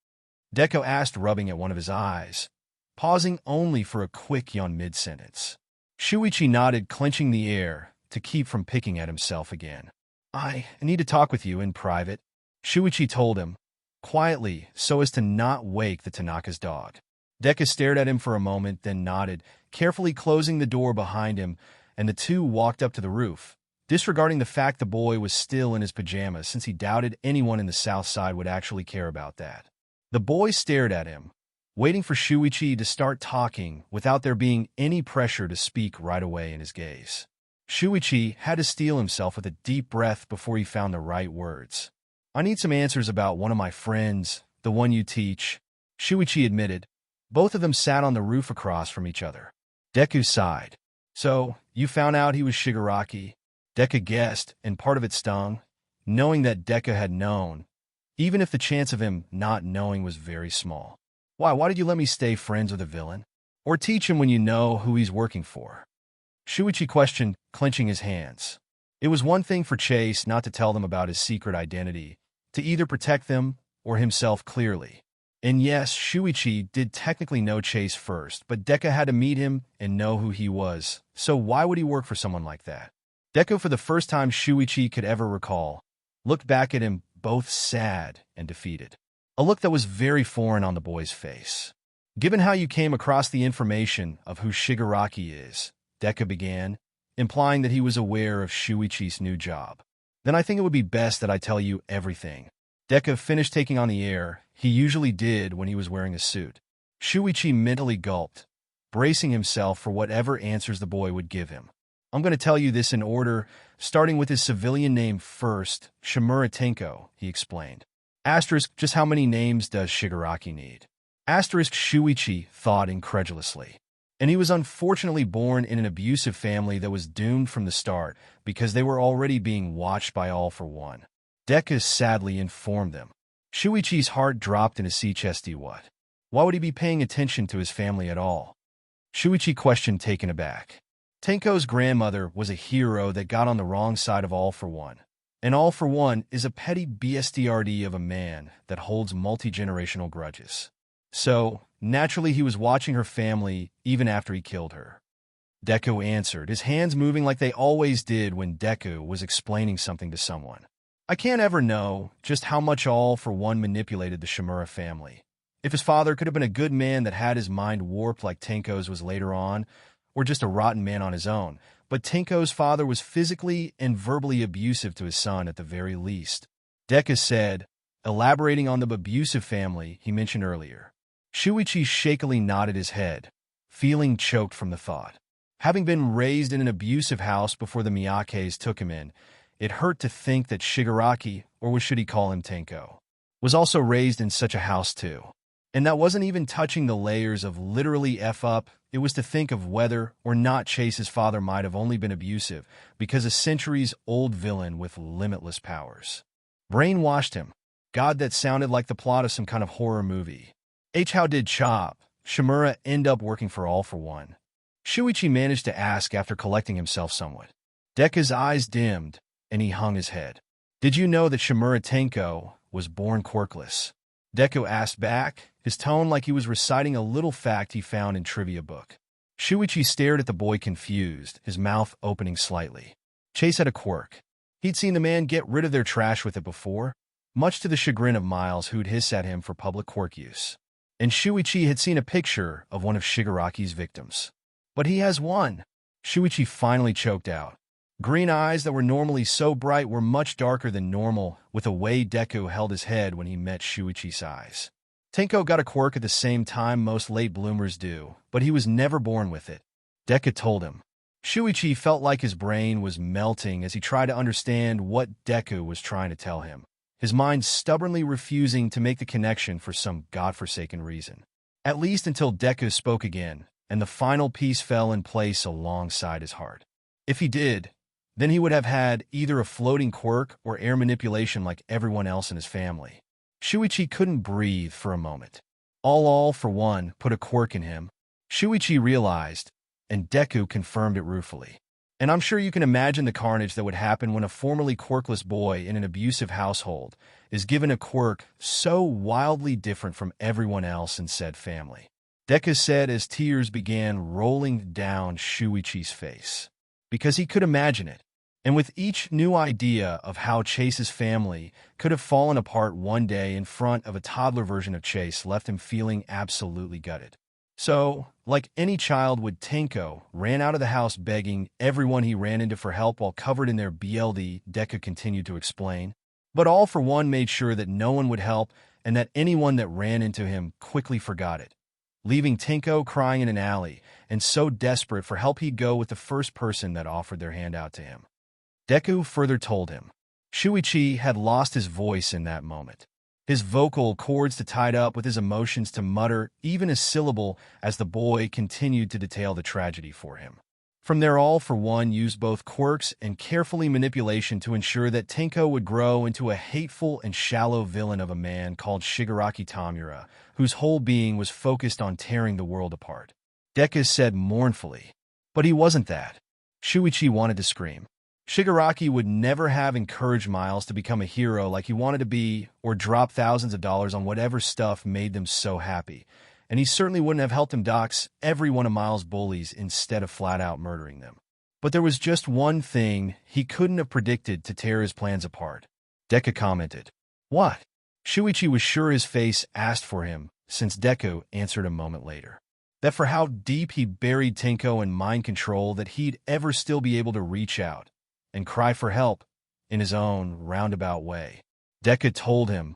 Deku asked, rubbing at one of his eyes, pausing only for a quick yawn mid-sentence. Shuichi nodded, clenching the air to keep from picking at himself again. "I need to talk with you in private," Shuichi told him, quietly so as to not wake the Tanaka's dog. Deku stared at him for a moment, then nodded, carefully closing the door behind him, and the two walked up to the roof, disregarding the fact the boy was still in his pajamas since he doubted anyone in the South Side would actually care about that. The boy stared at him, waiting for Shuichi to start talking without there being any pressure to speak right away in his gaze. Shuichi had to steel himself with a deep breath before he found the right words. "I need some answers about one of my friends, the one you teach," Shuichi admitted. Both of them sat on the roof across from each other. Deku sighed. "So, you found out he was Shigaraki?" Deku guessed, and part of it stung, knowing that Deku had known, even if the chance of him not knowing was very small. Why did you let me stay friends with a villain? Or teach him when you know who he's working for?" Shuichi questioned, clenching his hands. It was one thing for Chase not to tell them about his secret identity, to either protect them or himself clearly. And yes, Shuichi did technically know Chase first, but Deku had to meet him and know who he was, so why would he work for someone like that? Deku, for the first time Shuichi could ever recall, looked back at him both sad and defeated. A look that was very foreign on the boy's face. "Given how you came across the information of who Shigaraki is," Deku began, implying that he was aware of Shuichi's new job, "then I think it would be best that I tell you everything." Deku finished taking on the air he usually did when he was wearing a suit. Shuichi mentally gulped, bracing himself for whatever answers the boy would give him. "I'm going to tell you this in order, starting with his civilian name first, Shimura Tenko," he explained. Asterisk, just how many names does Shigaraki need? Asterisk, Shuichi thought incredulously. And he was unfortunately born in an abusive family that was doomed from the start because they were already being watched by All for One. Deku sadly informed them. Shuichi's heart dropped in his chest. What? Why would he be paying attention to his family at all? Shuichi questioned, taken aback. Tenko's grandmother was a hero that got on the wrong side of All for One. And All for One is a petty bastard of a man that holds multi-generational grudges. So, naturally he was watching her family even after he killed her. Deku answered, his hands moving like they always did when Deku was explaining something to someone. "I can't ever know just how much All for One manipulated the Shimura family. If his father could have been a good man that had his mind warped like Tenko's was later on, or just a rotten man on his own, but Tenko's father was physically and verbally abusive to his son at the very least," Deku said, elaborating on the abusive family he mentioned earlier. Shuichi shakily nodded his head, feeling choked from the thought. Having been raised in an abusive house before the Miyake's took him in, it hurt to think that Shigaraki, or should he call him Tenko, was also raised in such a house too. And that wasn't even touching the layers of literally F up, it was to think of whether or not Chase's father might have only been abusive because a centuries-old villain with limitless powers brainwashed him. God, that sounded like the plot of some kind of horror movie. How did Shimura end up working for All for One? Shuichi managed to ask after collecting himself somewhat. Deku's eyes dimmed, and he hung his head. "Did you know that Shimura Tenko was born quirkless?" Deku asked back, his tone like he was reciting a little fact he found in trivia book. Shuichi stared at the boy confused, his mouth opening slightly. Chase had a quirk. He'd seen the man get rid of their trash with it before, much to the chagrin of Miles, who'd hiss at him for public quirk use. And Shuichi had seen a picture of one of Shigaraki's victims. "But he has one," Shuichi finally choked out. Green eyes that were normally so bright were much darker than normal with the way Deku held his head when he met Shuichi's eyes. "Tenko got a quirk at the same time most late bloomers do, but he was never born with it," Deku told him. Shuichi felt like his brain was melting as he tried to understand what Deku was trying to tell him, his mind stubbornly refusing to make the connection for some godforsaken reason. At least until Deku spoke again, and the final piece fell in place alongside his heart. If he did, then he would have had either a floating quirk or air manipulation like everyone else in his family. Shuichi couldn't breathe for a moment. All for One put a quirk in him, Shuichi realized, and Deku confirmed it ruefully. And I'm sure you can imagine the carnage that would happen when a formerly quirkless boy in an abusive household is given a quirk so wildly different from everyone else in said family. Deku said as tears began rolling down Shuichi's face. Because he could imagine it. And with each new idea of how Chase's family could have fallen apart one day in front of a toddler version of Chase left him feeling absolutely gutted. So, like any child would, Tenko ran out of the house begging everyone he ran into for help while covered in their BLD, Deku continued to explain. But All for One made sure that no one would help and that anyone that ran into him quickly forgot it. leaving Tenko crying in an alley, and so desperate for help he'd go with the first person that offered their hand out to him. Deku further told him, Shuichi had lost his voice in that moment. His vocal cords to tied up with his emotions to mutter even a syllable as the boy continued to detail the tragedy for him. From there, all for one used both quirks and carefully manipulation to ensure that Tenko would grow into a hateful and shallow villain of a man called Shigaraki Tamura, whose whole being was focused on tearing the world apart. Deku said mournfully, but he wasn't that. Shuichi wanted to scream. Shigaraki would never have encouraged Miles to become a hero like he wanted to be or drop thousands of dollars on whatever stuff made them so happy, and he certainly wouldn't have helped him dox every one of Miles' bullies instead of flat-out murdering them. But there was just one thing he couldn't have predicted to tear his plans apart. Deku commented, "What?" Shuichi was sure his face asked for him, since Deku answered a moment later. That for how deep he'd buried Tenko in mind control that he'd ever still be able to reach out and cry for help in his own roundabout way. Deku told him,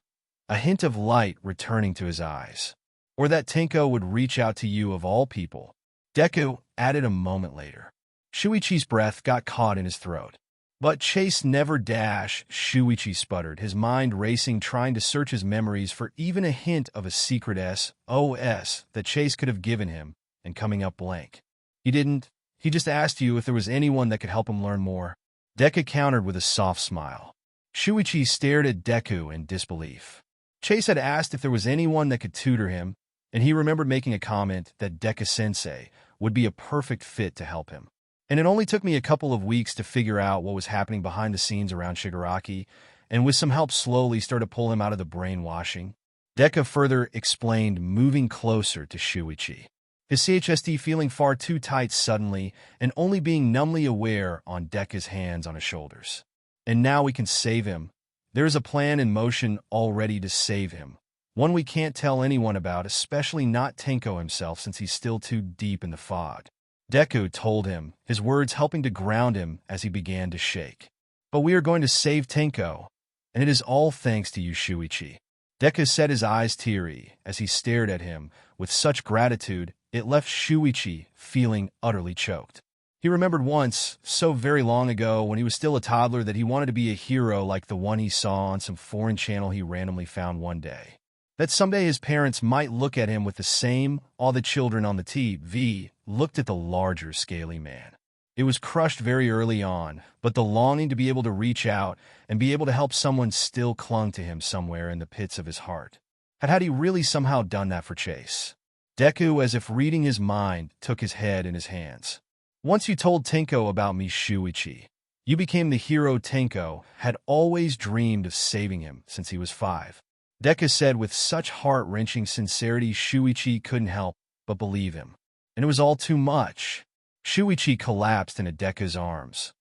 a hint of light returning to his eyes. Or that Tenko would reach out to you of all people. Deku added a moment later. Shuichi's breath got caught in his throat. But Chase never dash, Shuichi sputtered, his mind racing trying to search his memories for even a hint of a secret SOS that Chase could have given him, and coming up blank. He didn't. He just asked you if there was anyone that could help him learn more. Deku countered with a soft smile. Shuichi stared at Deku in disbelief. Chase had asked if there was anyone that could tutor him, and he remembered making a comment that Deku-Sensei would be a perfect fit to help him. And it only took me a couple of weeks to figure out what was happening behind the scenes around Shigaraki, and with some help slowly start to pull him out of the brainwashing. Deku further explained, moving closer to Shuichi. His CHSD feeling far too tight suddenly, and only being numbly aware on Deku's hands on his shoulders. And now we can save him. There is a plan in motion already to save him. One we can't tell anyone about, especially not Tenko himself, since he's still too deep in the fog. Deku told him, his words helping to ground him as he began to shake. But we are going to save Tenko, and it is all thanks to you, Shuichi. Deku set his eyes teary as he stared at him with such gratitude it left Shuichi feeling utterly choked. He remembered once, so very long ago, when he was still a toddler, that he wanted to be a hero like the one he saw on some foreign channel he randomly found one day. That someday his parents might look at him with the same all the children on the TV looked at the larger, scaly man. It was crushed very early on, but the longing to be able to reach out and be able to help someone still clung to him somewhere in the pits of his heart. Had he really somehow done that for Chase? Deku, as if reading his mind, took his head in his hands. Once you told Tenko about me, Shuichi. You became the hero Tenko had always dreamed of saving him since he was 5. Deku said with such heart-wrenching sincerity Shuichi couldn't help but believe him. And it was all too much. Shuichi collapsed into Deku's arms,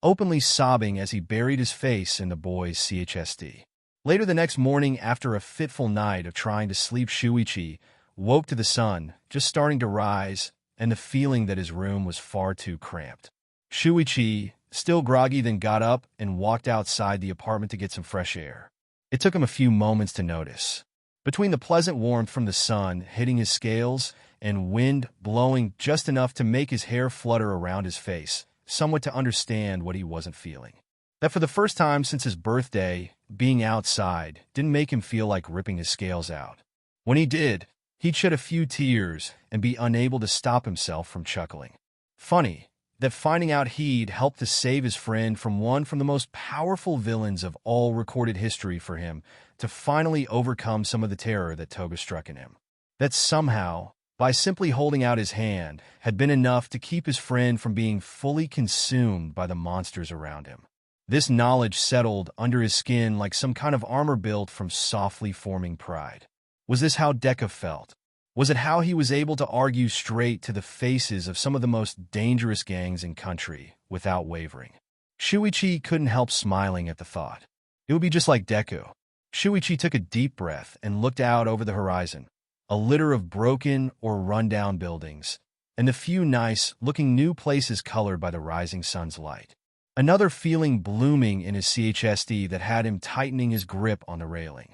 openly sobbing as he buried his face in the boy's CHSD. Later the next morning, after a fitful night of trying to sleep, Shuichi woke to the sun just starting to rise and the feeling that his room was far too cramped. Shuichi, still groggy, then got up and walked outside the apartment to get some fresh air. It took him a few moments to notice. Between the pleasant warmth from the sun hitting his scales and wind blowing just enough to make his hair flutter around his face, somewhat to understand what he wasn't feeling. That for the first time since his birthday, being outside didn't make him feel like ripping his scales out. When he did, he'd shed a few tears and be unable to stop himself from chuckling. Funny that finding out he'd helped to save his friend from one from the most powerful villains of all recorded history for him to finally overcome some of the terror that Toga struck in him. That somehow, by simply holding out his hand, had been enough to keep his friend from being fully consumed by the monsters around him. This knowledge settled under his skin like some kind of armor built from softly forming pride. Was this how Deku felt? Was it how he was able to argue straight to the faces of some of the most dangerous gangs in country without wavering? Shuichi couldn't help smiling at the thought. It would be just like Deku. Shuichi took a deep breath and looked out over the horizon, a litter of broken or run-down buildings, and the few nice-looking new places colored by the rising sun's light. Another feeling blooming in his CHSD that had him tightening his grip on the railing.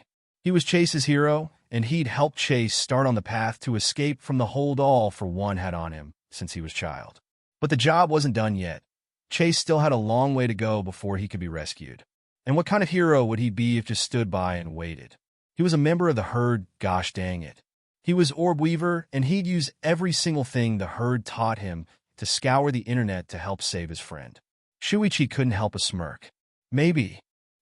He was Chase's hero, and he'd helped Chase start on the path to escape from the hold all for one had on him since he was a child. But the job wasn't done yet. Chase still had a long way to go before he could be rescued. And what kind of hero would he be if just stood by and waited? He was a member of the herd, gosh dang it. He was Orb Weaver, and he'd use every single thing the herd taught him to scour the internet to help save his friend. Shuichi couldn't help a smirk. Maybe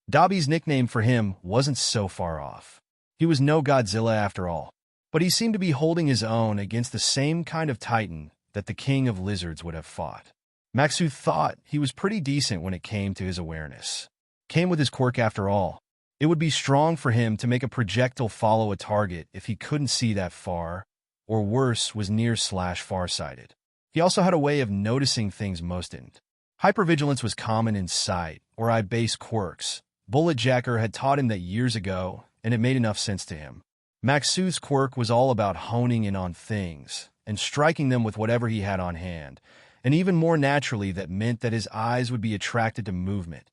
Dobby's nickname for him wasn't so far off. He was no Godzilla after all, but he seemed to be holding his own against the same kind of titan that the king of lizards would have fought. Maxu thought he was pretty decent when it came to his awareness. Came with his quirk after all. It would be strong for him to make a projectile follow a target if he couldn't see that far, or worse, was near/farsighted. He also had a way of noticing things most didn't. Hypervigilance was common in sight, or eye-based quirks. Bullet Jacker had taught him that years ago, and it made enough sense to him. Maxu's quirk was all about honing in on things, and striking them with whatever he had on hand, and even more naturally that meant that his eyes would be attracted to movement.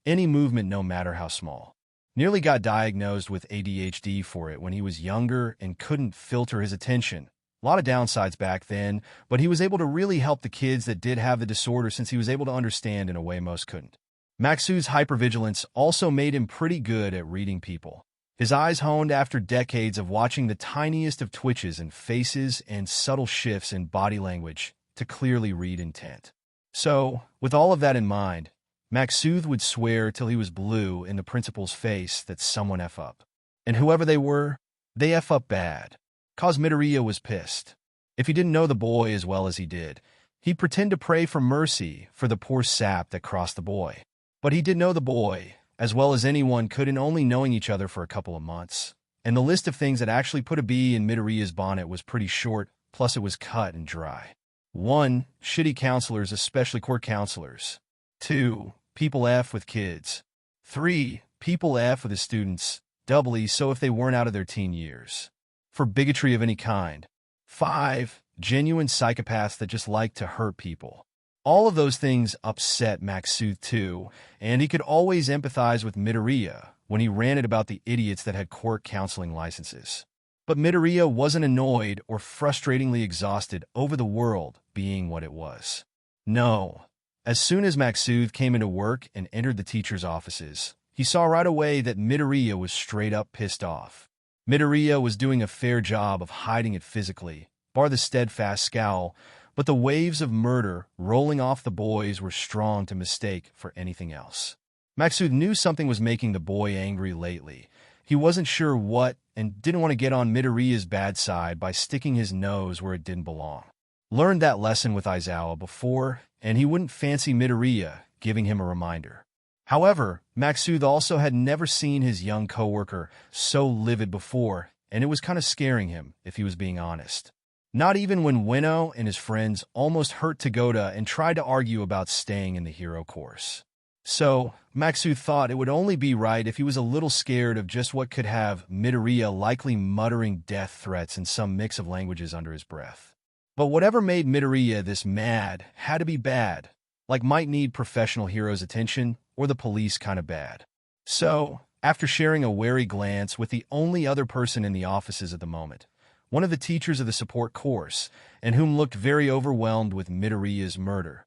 Any movement, no matter how small. Nearly got diagnosed with ADHD for it when he was younger and couldn't filter his attention. A lot of downsides back then, but he was able to really help the kids that did have the disorder since he was able to understand in a way most couldn't. Maxu's hypervigilance also made him pretty good at reading people. His eyes honed after decades of watching the tiniest of twitches in faces and subtle shifts in body language to clearly read intent. So, with all of that in mind, Maxu would swear till he was blue in the principal's face that someone F up. And whoever they were, they F up bad. Cause Midoriya was pissed. If he didn't know the boy as well as he did, he'd pretend to pray for mercy for the poor sap that crossed the boy. But he did know the boy, as well as anyone could in only knowing each other for a couple of months. And the list of things that actually put a bee in Midoriya's bonnet was pretty short, plus it was cut and dry. 1. Shitty counselors, especially court counselors. 2. People F with kids. 3. People F with his students, doubly so if they weren't out of their teen years. For bigotry of any kind. 5. Genuine psychopaths that just like to hurt people. All of those things upset Maxu too, and he could always empathize with Midoriya when he ranted about the idiots that had court counseling licenses. But Midoriya wasn't annoyed or frustratingly exhausted over the world being what it was. No. As soon as Maxu came into work and entered the teacher's offices, he saw right away that Midoriya was straight up pissed off. Midoriya was doing a fair job of hiding it physically, bar the steadfast scowl, but the waves of murder rolling off the boys were strong to mistake for anything else. Maxu knew something was making the boy angry lately. He wasn't sure what and didn't want to get on Midoriya's bad side by sticking his nose where it didn't belong. Learned that lesson with Aizawa before, and he wouldn't fancy Midoriya giving him a reminder. However, Maxu also had never seen his young coworker so livid before, and it was kind of scaring him, if he was being honest. Not even when Ueno and his friends almost hurt Tagoda and tried to argue about staying in the hero course. So, Maxu thought it would only be right if he was a little scared of just what could have Midoriya likely muttering death threats in some mix of languages under his breath. But whatever made Midoriya this mad had to be bad, like might need professional hero's attention or the police kind of bad. So, after sharing a wary glance with the only other person in the offices at the moment, one of the teachers of the support course, and whom looked very overwhelmed with Midoriya's murder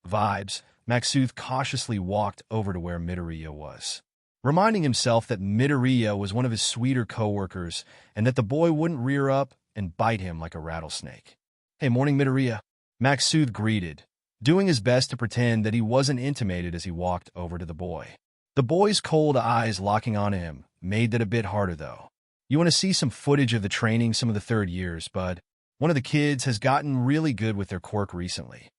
vibes, Maxu cautiously walked over to where Midoriya was, reminding himself that Midoriya was one of his sweeter coworkers and that the boy wouldn't rear up and bite him like a rattlesnake. "Hey, morning, Midoriya," Maxu greeted, doing his best to pretend that he wasn't intimidated as he walked over to the boy. The boy's cold eyes locking onto him made that a bit harder, though. "You want to see some footage of the training some of the third years, bud? One of the kids has gotten really good with their quirk recently,"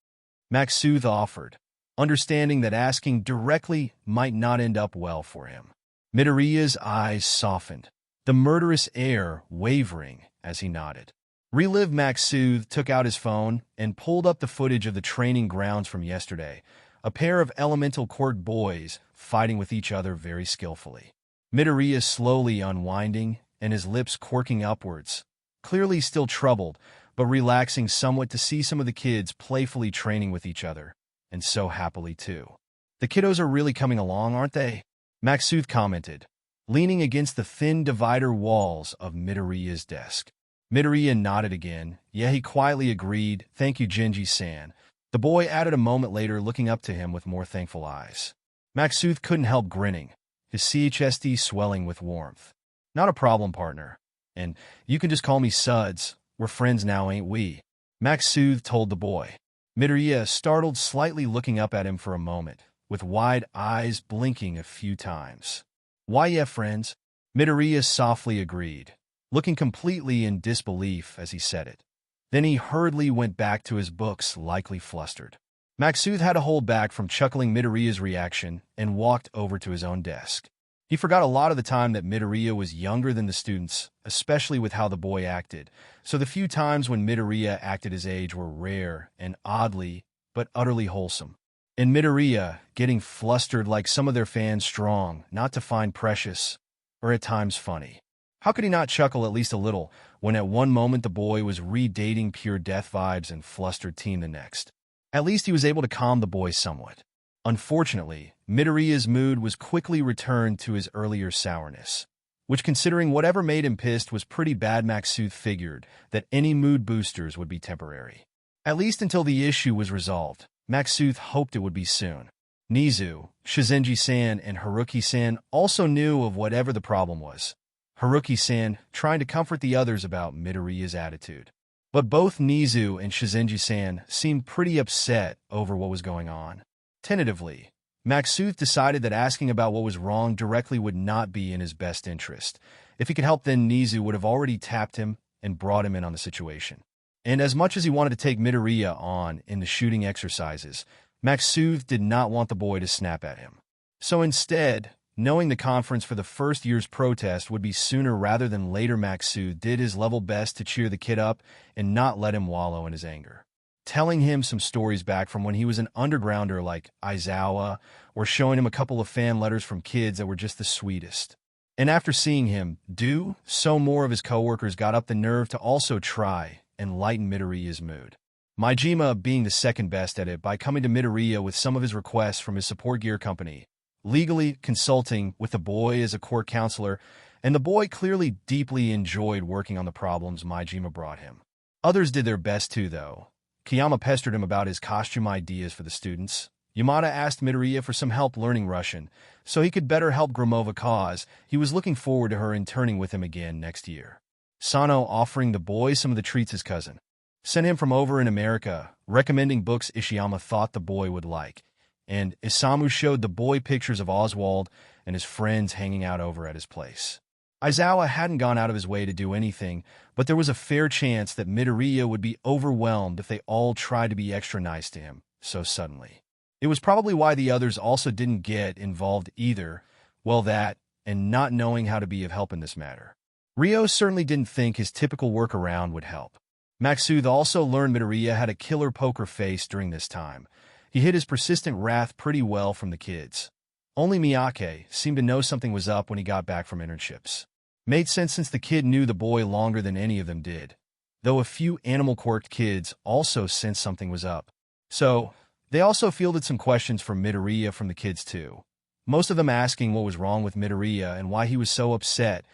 Maxu offered, understanding that asking directly might not end up well for him. Midoriya's eyes softened, the murderous air wavering as he nodded. Relive Maxu took out his phone and pulled up the footage of the training grounds from yesterday, a pair of elemental quirk boys fighting with each other very skillfully. Midoriya slowly unwinding and his lips quirking upwards, clearly still troubled, but relaxing somewhat to see some of the kids playfully training with each other, and so happily too. "The kiddos are really coming along, aren't they?" Maxu commented, leaning against the thin divider walls of Midoriya's desk. Midoriya nodded again. Yeah, he quietly agreed. Thank you, Genji-san. The boy added a moment later, looking up to him with more thankful eyes. Maxuth couldn't help grinning, his CHSD swelling with warmth. Not a problem, partner. And you can just call me Suds. We're friends now, ain't we? Maxuth told the boy. Midoriya, startled, slightly looking up at him for a moment, with wide eyes blinking a few times. Why, yeah, friends? Midoriya softly agreed, looking completely in disbelief as he said it. Then he hurriedly went back to his books, likely flustered. Maxuth had to hold back from chuckling Midoriya's reaction and walked over to his own desk. He forgot a lot of the time that Midoriya was younger than the students, especially with how the boy acted, so the few times when Midoriya acted his age were rare and oddly, but utterly wholesome. And Midoriya, getting flustered like some of their fans strong, not to find precious, or at times funny. How could he not chuckle at least a little, when at one moment the boy was re-dating pure death vibes and flustered teen the next? At least he was able to calm the boy somewhat. Unfortunately, Midoriya's mood was quickly returned to his earlier sourness, which, considering whatever made him pissed, was pretty bad. Maxuth figured that any mood boosters would be temporary. At least until the issue was resolved. Maxuth hoped it would be soon. Nizu, Shizenji-san, and Haruki-san also knew of whatever the problem was. Haruki-san trying to comfort the others about Midoriya's attitude. But both Nizu and Shizenji-san seemed pretty upset over what was going on. Tentatively, Maxuth decided that asking about what was wrong directly would not be in his best interest. If he could help, then Nizu would have already tapped him and brought him in on the situation. And as much as he wanted to take Midoriya on in the shooting exercises, Maxuth did not want the boy to snap at him. So instead, knowing the conference for the first year's protest would be sooner rather than later, Maxuth did his level best to cheer the kid up and not let him wallow in his anger. Telling him some stories back from when he was an undergrounder like Aizawa, or showing him a couple of fan letters from kids that were just the sweetest. And after seeing him do so, more of his coworkers got up the nerve to also try and lighten Midoriya's mood. Majima being the second best at it by coming to Midoriya with some of his requests from his support gear company, legally consulting with the boy as a court counselor, and the boy clearly deeply enjoyed working on the problems Majima brought him. Others did their best too, though. Kiyama pestered him about his costume ideas for the students. Yamada asked Midoriya for some help learning Russian, so he could better help Gromova cause. He was looking forward to her interning with him again next year. Sano offering the boy some of the treats his cousin sent him from over in America, recommending books Ishiyama thought the boy would like, and Isamu showed the boy pictures of Oswald and his friends hanging out over at his place. Aizawa hadn't gone out of his way to do anything, but there was a fair chance that Midoriya would be overwhelmed if they all tried to be extra nice to him so suddenly. It was probably why the others also didn't get involved either, well, that, and not knowing how to be of help in this matter. Ryo certainly didn't think his typical workaround would help. Maxuth also learned Midoriya had a killer poker face during this time. He hid his persistent wrath pretty well from the kids. Only Miyake seemed to know something was up when he got back from internships. Made sense since the kid knew the boy longer than any of them did, though a few animal-quirked kids also sensed something was up. So, they also fielded some questions for Midoriya from the kids too. Most of them asking what was wrong with Midoriya and why he was so upset.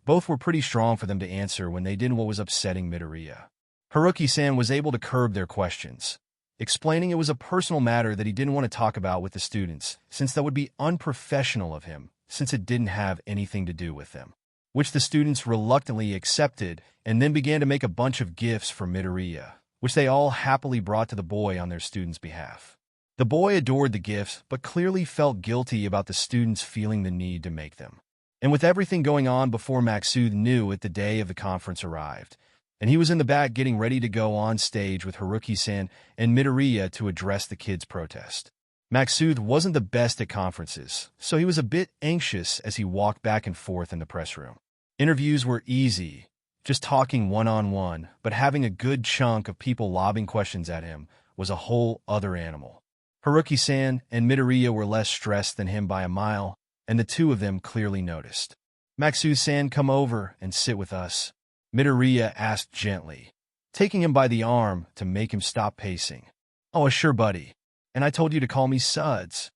Both were pretty strong for them to answer when they didn't know what was upsetting Midoriya. Haruki-san was able to curb their questions, explaining it was a personal matter that he didn't want to talk about with the students, since that would be unprofessional of him, since it didn't have anything to do with them. Which the students reluctantly accepted, and then began to make a bunch of gifts for Midoriya, which they all happily brought to the boy on their students' behalf. The boy adored the gifts, but clearly felt guilty about the students feeling the need to make them. And with everything going on before Maxuth knew it, the day of the conference arrived, and he was in the back getting ready to go on stage with Haruki-san and Midoriya to address the kids' protest. Maxuth wasn't the best at conferences, so he was a bit anxious as he walked back and forth in the press room. Interviews were easy, just talking one-on-one, but having a good chunk of people lobbing questions at him was a whole other animal. Haruki-san and Midoriya were less stressed than him by a mile, and the two of them clearly noticed. Maxuth-san, come over and sit with us, Midoriya asked gently, taking him by the arm to make him stop pacing. Oh, sure, buddy. And I told you to call me Suds,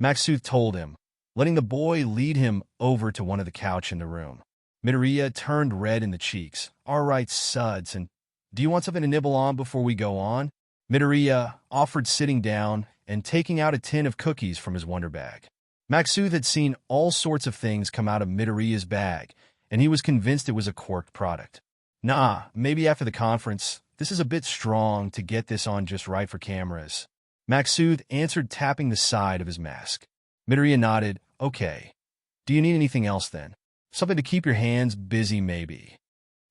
Maxuth told him, letting the boy lead him over to one of the couch in the room. Midoriya turned red in the cheeks. "All right, suds, and do you want something to nibble on before we go on?" Midoriya offered, sitting down and taking out a tin of cookies from his wonder bag. Maksud had seen all sorts of things come out of Midoriya's bag, and he was convinced it was a quirked product. "Nah, maybe after the conference. This is a bit strong to get this on just right for cameras." Maksud answered, tapping the side of his mask. Midoriya nodded. "Okay. Do you need anything else then? Something to keep your hands busy, maybe?"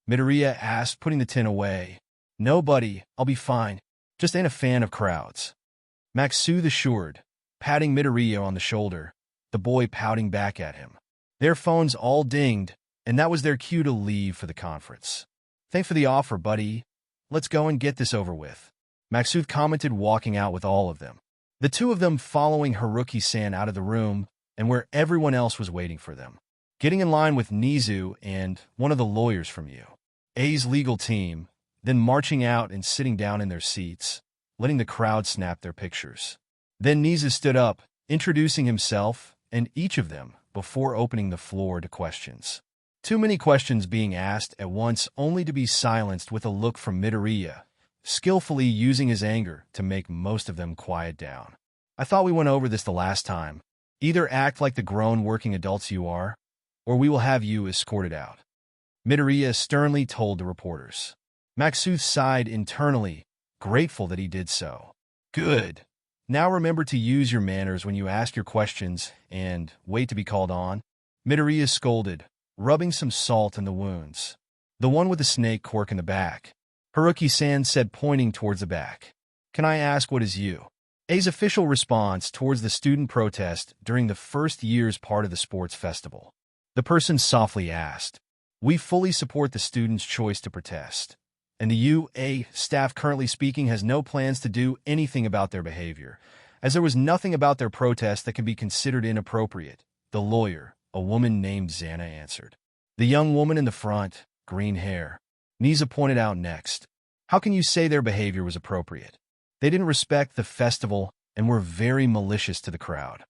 Midoriya asked, putting the tin away. "No, buddy, I'll be fine. Just ain't a fan of crowds." Maksud assured, patting Midoriya on the shoulder, the boy pouting back at him. Their phones all dinged, and that was their cue to leave for the conference. "Thanks for the offer, buddy. Let's go and get this over with," Maksud commented, walking out with all of them. The two of them following Haruki-san out of the room and where everyone else was waiting for them. Getting in line with Nizu and one of the lawyers from UA's legal team, then marching out and sitting down in their seats, letting the crowd snap their pictures. Then Nizu stood up, introducing himself and each of them before opening the floor to questions. Too many questions being asked at once, only to be silenced with a look from Midoriya, skillfully using his anger to make most of them quiet down. "I thought we went over this the last time. Either act like the grown working adults you are, or we will have you escorted out," Midoriya sternly told the reporters. Maksud sighed internally, grateful that he did so. "Good. Now remember to use your manners when you ask your questions and wait to be called on," Midoriya scolded, rubbing some salt in the wounds. "The one with the snake quirk in the back," Haruki-san said, pointing towards the back. "Can I ask what is UA's official response towards the student protest during the first year's part of the sports festival?" The person softly asked. "We fully support the students' choice to protest, and the UA staff currently speaking has no plans to do anything about their behavior, as there was nothing about their protest that can be considered inappropriate," the lawyer, a woman named Xana, answered. The young woman in the front, green hair, Nizu pointed out next. "How can you say their behavior was appropriate? They didn't respect the festival and were very malicious to the crowd,"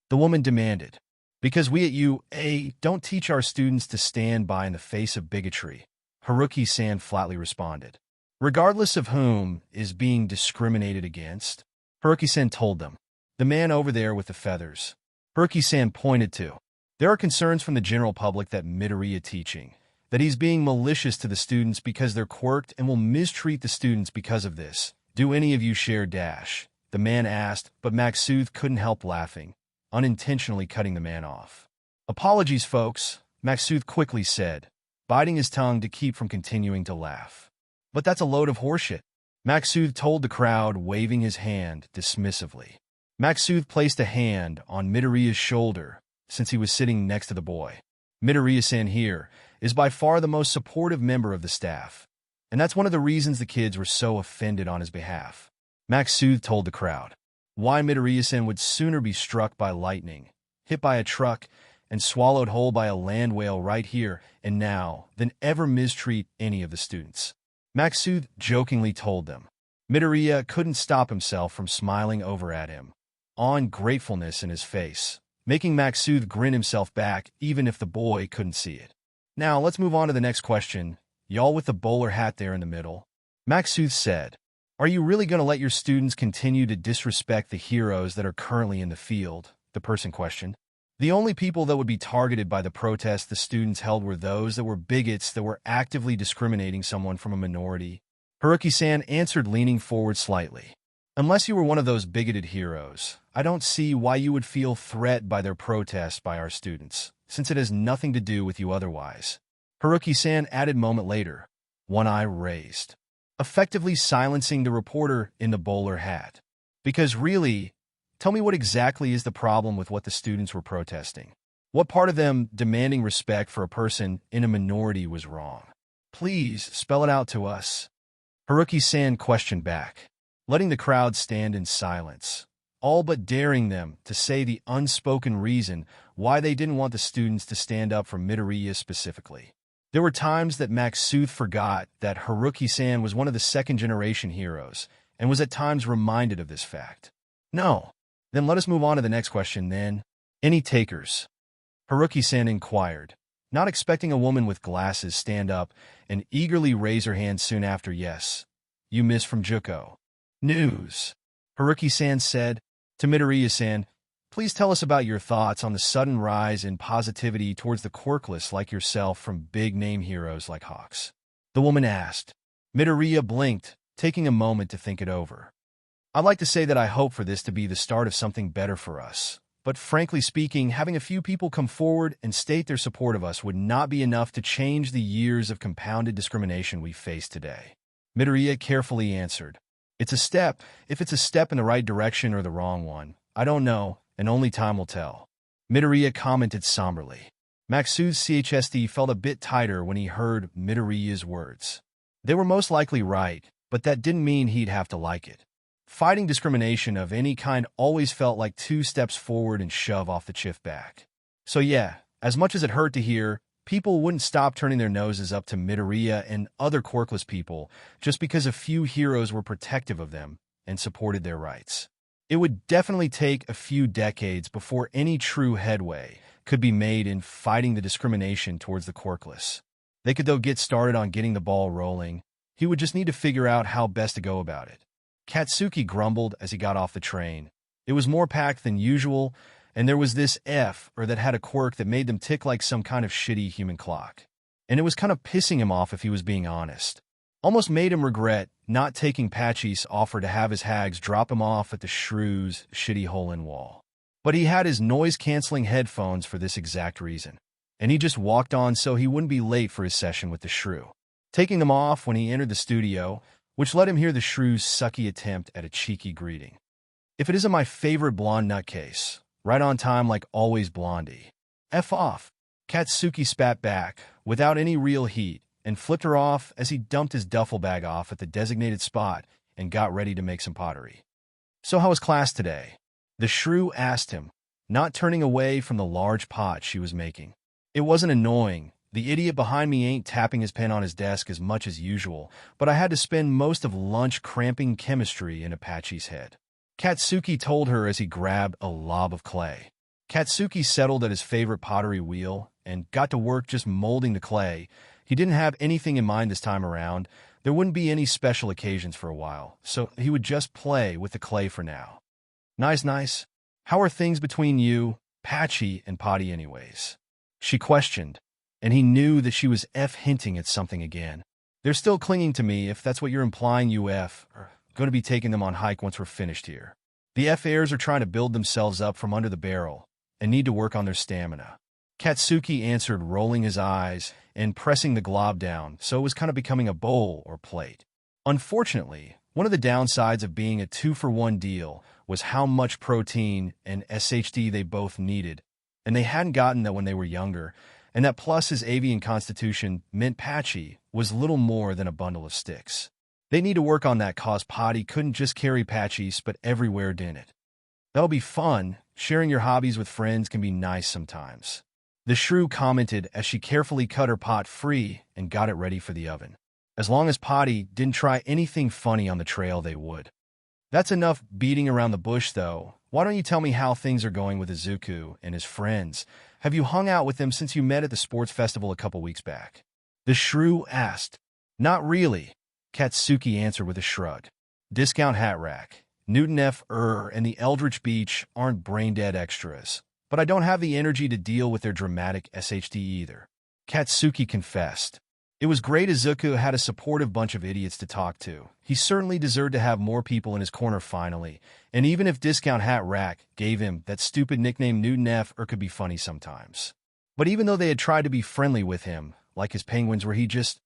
the woman demanded. "Because we at UA don't teach our students to stand by in the face of bigotry," Haruki-san flatly responded. "Regardless of whom is being discriminated against," Haruki-san told them. "The man over there with the feathers," Haruki-san pointed to. "There are concerns from the general public that Midoriya teaching, that he's being malicious to the students because they're quirked and will mistreat the students because of this. Do any of you share dash?" the man asked, but Maksud couldn't help laughing, unintentionally cutting the man off. "Apologies, folks," Maksud quickly said, biting his tongue to keep from continuing to laugh. "But that's a load of horseshit," Maksud told the crowd, waving his hand dismissively. Maksud placed a hand on Midoriya's shoulder since he was sitting next to the boy. "Midoriya-san here is by far the most supportive member of the staff, and that's one of the reasons the kids were so offended on his behalf," Maksud told the crowd. "Why Midoriya-san would sooner be struck by lightning, hit by a truck, and swallowed whole by a land whale right here and now than ever mistreat any of the students," Maksud jokingly told them. Midoriya couldn't stop himself from smiling over at him, on gratefulness in his face, making Maksud grin himself back even if the boy couldn't see it. "Now let's move on to the next question. Y'all with the bowler hat there in the middle," Maksud said. "Are you really going to let your students continue to disrespect the heroes that are currently in the field?" the person questioned. "The only people that would be targeted by the protest the students held were those that were bigots that were actively discriminating someone from a minority," Haruki-san answered, leaning forward slightly. "Unless you were one of those bigoted heroes, I don't see why you would feel threatened by their protest by our students, since it has nothing to do with you otherwise," Haruki-san added a moment later, one eye raised, effectively silencing the reporter in the bowler hat. "Because really, tell me what exactly is the problem with what the students were protesting? What part of them demanding respect for a person in a minority was wrong? Please spell it out to us," Haruki-san questioned back, letting the crowd stand in silence, all but daring them to say the unspoken reason why they didn't want the students to stand up for Midoriya specifically. There were times that Maksud forgot that Haruki-san was one of the second-generation heroes and was at times reminded of this fact. "No. Then let us move on to the next question then," Any takers? Haruki-san inquired, not expecting a woman with glasses stand up and eagerly raise her hand soon after. Yes, you miss from Juko. News. Haruki-san said to Midoriya-san, please tell us about your thoughts on the sudden rise in positivity towards the quirkless like yourself from big-name heroes like Hawks. The woman asked. Midoriya blinked, taking a moment to think it over. I'd like to say that I hope for this to be the start of something better for us. But frankly speaking, having a few people come forward and state their support of us would not be enough to change the years of compounded discrimination we face today. Midoriya carefully answered. It's a step. If it's a step in the right direction or the wrong one, I don't know, and only time will tell. Midoriya commented somberly. Maksu's chest felt a bit tighter when he heard Midoriya's words. They were most likely right, but that didn't mean he'd have to like it. Fighting discrimination of any kind always felt like 2 steps forward and shove off the chiff back. So yeah, as much as it hurt to hear, people wouldn't stop turning their noses up to Midoriya and other quirkless people just because a few heroes were protective of them and supported their rights. It would definitely take a few decades before any true headway could be made in fighting the discrimination towards the quirkless. They could though get started on getting the ball rolling. He would just need to figure out how best to go about it. Katsuki grumbled as he got off the train. It was more packed than usual, and there was this that had a quirk that made them tick like some kind of shitty human clock. And it was kind of pissing him off if he was being honest. Almost made him regret not taking Patchy's offer to have his hags drop him off at the Shrew's shitty hole-in-wall. But he had his noise-canceling headphones for this exact reason, and he just walked on so he wouldn't be late for his session with the Shrew. Taking them off when he entered the studio, which let him hear the Shrew's sucky attempt at a cheeky greeting. If it isn't my favorite blonde nutcase, right on time like always Blondie. F off. Katsuki spat back, without any real heat, and flipped her off as he dumped his duffel bag off at the designated spot and got ready to make some pottery. So how was class today? The Shrew asked him, not turning away from the large pot she was making. It wasn't annoying. The idiot behind me ain't tapping his pen on his desk as much as usual, but I had to spend most of lunch cramping chemistry in Apache's head. Katsuki told her as he grabbed a lob of clay. Katsuki settled at his favorite pottery wheel and got to work just molding the clay. He didn't have anything in mind this time around. There wouldn't be any special occasions for a while, so he would just play with the clay for now. Nice. How are things between you, Patchy, and Potty anyways? She questioned. And he knew that she was hinting at something again. They're still clinging to me, if that's what you're implying. You are going to be taking them on hike once we're finished here. The heirs are trying to build themselves up from under the barrel and need to work on their stamina. Katsuki answered, rolling his eyes and pressing the glob down, so it was kind of becoming a bowl or plate. Unfortunately, one of the downsides of being a 2-for-1 deal was how much protein and SHD they both needed, and they hadn't gotten that when they were younger. And that plus his avian constitution meant Patchy was little more than a bundle of sticks. They need to work on that cause Potty couldn't just carry Patchy's but everywhere, didn't it? That'll be fun. Sharing your hobbies with friends can be nice sometimes. The Shrew commented as she carefully cut her pot free and got it ready for the oven. As long as Potty didn't try anything funny on the trail, they would. That's enough beating around the bush, though. Why don't you tell me how things are going with Izuku and his friends? Have you hung out with them since you met at the sports festival a couple weeks back? The Shrew asked. Not really, Katsuki answered with a shrug. Discount Hat Rack, Newton and the Eldritch Beach aren't brain-dead extras, but I don't have the energy to deal with their dramatic SHD either. Katsuki confessed. It was great Izuku had a supportive bunch of idiots to talk to. He certainly deserved to have more people in his corner finally, and even if Discount Hat Rack gave him that stupid nickname Newton could be funny sometimes. But even though they had tried to be friendly with him, like his penguins where he just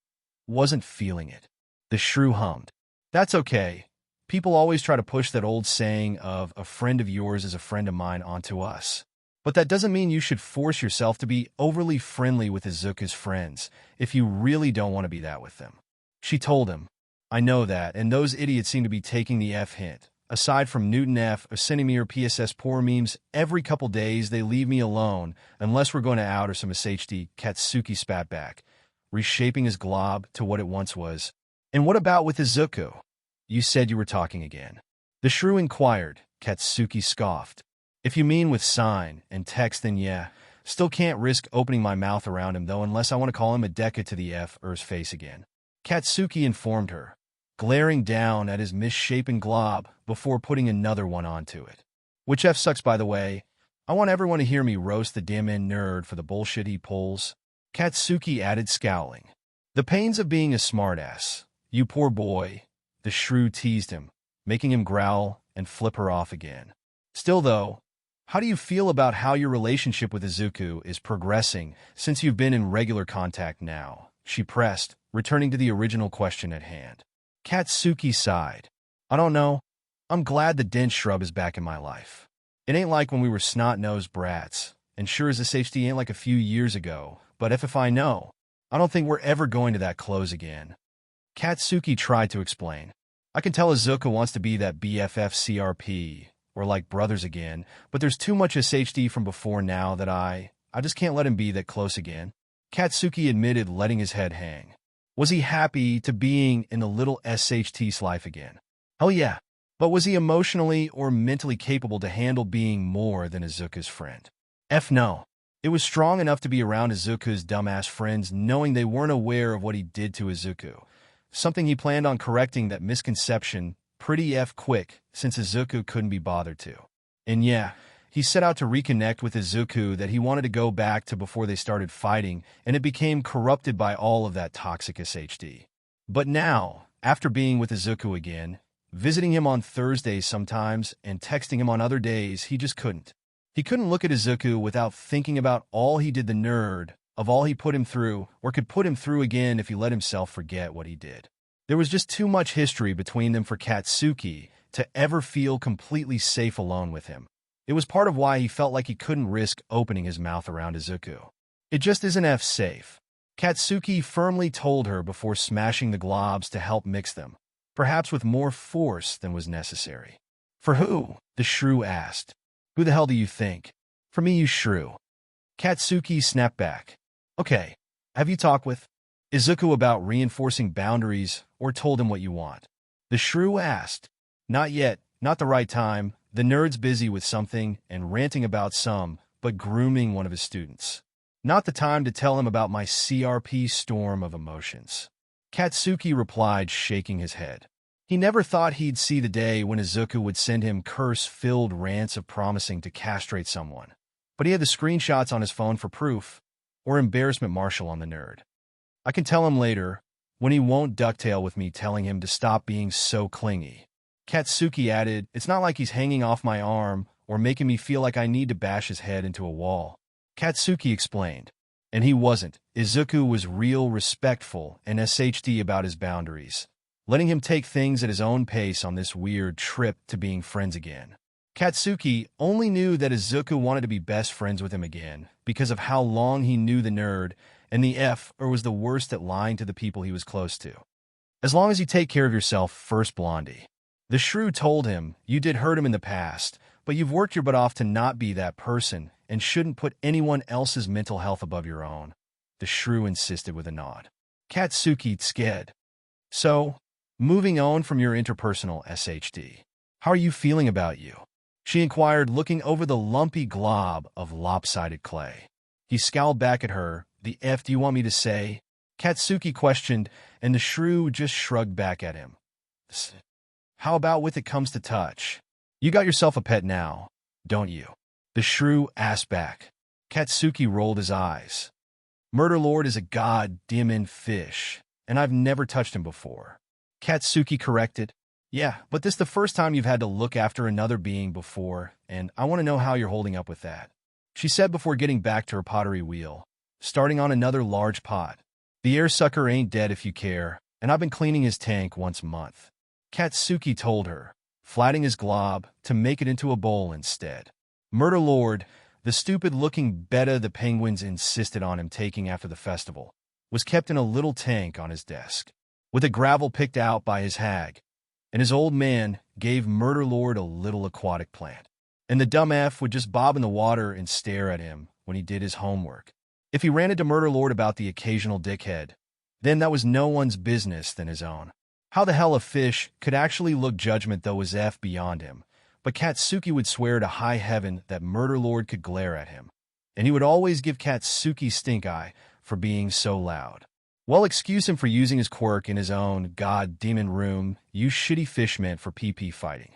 wasn't feeling it. The Shrew hummed. That's okay. People always try to push that old saying of a friend of yours is a friend of mine onto us. But that doesn't mean you should force yourself to be overly friendly with Izuku's friends if you really don't want to be that with them. She told him, I know that, and those idiots seem to be taking the hint. Aside from Newton or sending me your PSS poor memes every couple days, they leave me alone unless we're going to out or some SHD. Katsuki spat back, reshaping his glob to what it once was. And what about with Izuku? You said you were talking again. The Shrew inquired. Katsuki scoffed. If you mean with sign and text, then yeah. Still can't risk opening my mouth around him, though, unless I want to call him a Deku to the F or his face again. Katsuki informed her, glaring down at his misshapen glob before putting another one onto it. Which F sucks, by the way. I want everyone to hear me roast the damn nerd for the bullshit he pulls. Katsuki added, scowling. The pains of being a smartass. You poor boy. The shrew teased him, making him growl and flip her off again. Still, though, how do you feel about how your relationship with Izuku is progressing since you've been in regular contact now? She pressed, returning to the original question at hand. Katsuki sighed. I don't know. I'm glad the dense shrub is back in my life. It ain't like when we were snot-nosed brats, and sure as this HD ain't like a few years ago, but if I know, I don't think we're ever going to that close again. Katsuki tried to explain. I can tell Izuku wants to be that BFF CRP, or like brothers again, but there's too much SHD from before now that I just can't let him be that close again. Katsuki admitted, letting his head hang. Was he happy to being in a little SHT's life again? Hell yeah. But was he emotionally or mentally capable to handle being more than Izuku's friend? F no. It was strong enough to be around Izuku's dumbass friends knowing they weren't aware of what he did to Izuku. Something he planned on correcting that misconception pretty F quick since Izuku couldn't be bothered to. And yeah, he set out to reconnect with Izuku that he wanted to go back to before they started fighting, and it became corrupted by all of that toxic SHD. But now, after being with Izuku again, visiting him on Thursdays sometimes and texting him on other days, he just couldn't. He couldn't look at Izuku without thinking about all he did, the nerd, of all he put him through, or could put him through again if he let himself forget what he did. There was just too much history between them for Katsuki to ever feel completely safe alone with him. It was part of why he felt like he couldn't risk opening his mouth around Izuku. It just isn't F safe. Katsuki firmly told her before smashing the globs to help mix them, perhaps with more force than was necessary. For who? The shrew asked. Who the hell do you think? For me, you shrew. Katsuki snapped back. Okay, have you talked with Izuku about reinforcing boundaries or told him what you want? The shrew asked. Not yet, not the right time. The nerd's busy with something and ranting about but grooming one of his students. Not the time to tell him about my CRP storm of emotions. Katsuki replied, shaking his head. He never thought he'd see the day when Izuku would send him curse-filled rants of promising to castrate someone. But he had the screenshots on his phone for proof, or embarrassment marshal on the nerd. I can tell him later, when he won't ducktail with me telling him to stop being so clingy. Katsuki added, it's not like he's hanging off my arm or making me feel like I need to bash his head into a wall. Katsuki explained. And he wasn't. Izuku was real respectful and SHD about his boundaries, letting him take things at his own pace on this weird trip to being friends again. Katsuki only knew that Izuku wanted to be best friends with him again because of how long he knew the nerd, and the was the worst at lying to the people he was close to. As long as you take care of yourself first, Blondie. The shrew told him, you did hurt him in the past, but you've worked your butt off to not be that person and shouldn't put anyone else's mental health above your own. The shrew insisted with a nod. Katsuki sked. So, moving on from your interpersonal SHD, how are you feeling about you? She inquired, looking over the lumpy glob of lopsided clay. He scowled back at her. The F do you want me to say? Katsuki questioned, and the shrew just shrugged back at him. How about with it comes to touch? You got yourself a pet now, don't you? The shrew asked back. Katsuki rolled his eyes. Murder Lord is a goddamn fish, and I've never touched him before. Katsuki corrected. Yeah, but this is the first time you've had to look after another being before, and I want to know how you're holding up with that. She said before getting back to her pottery wheel, starting on another large pot. The air sucker ain't dead if you care, and I've been cleaning his tank once a month. Katsuki told her, flatting his glob to make it into a bowl instead. Murder Lord, the stupid-looking betta the penguins insisted on him taking after the festival, was kept in a little tank on his desk, with a gravel picked out by his hag, and his old man gave Murder Lord a little aquatic plant. And the dumb F would just bob in the water and stare at him when he did his homework. If he ran into Murder Lord about the occasional dickhead, then that was no one's business than his own. How the hell a fish could actually look judgment though was F beyond him, but Katsuki would swear to high heaven that Murder Lord could glare at him, and he would always give Katsuki stink eye for being so loud. Well, excuse him for using his quirk in his own god-demon room, you shitty fishman for PP fighting.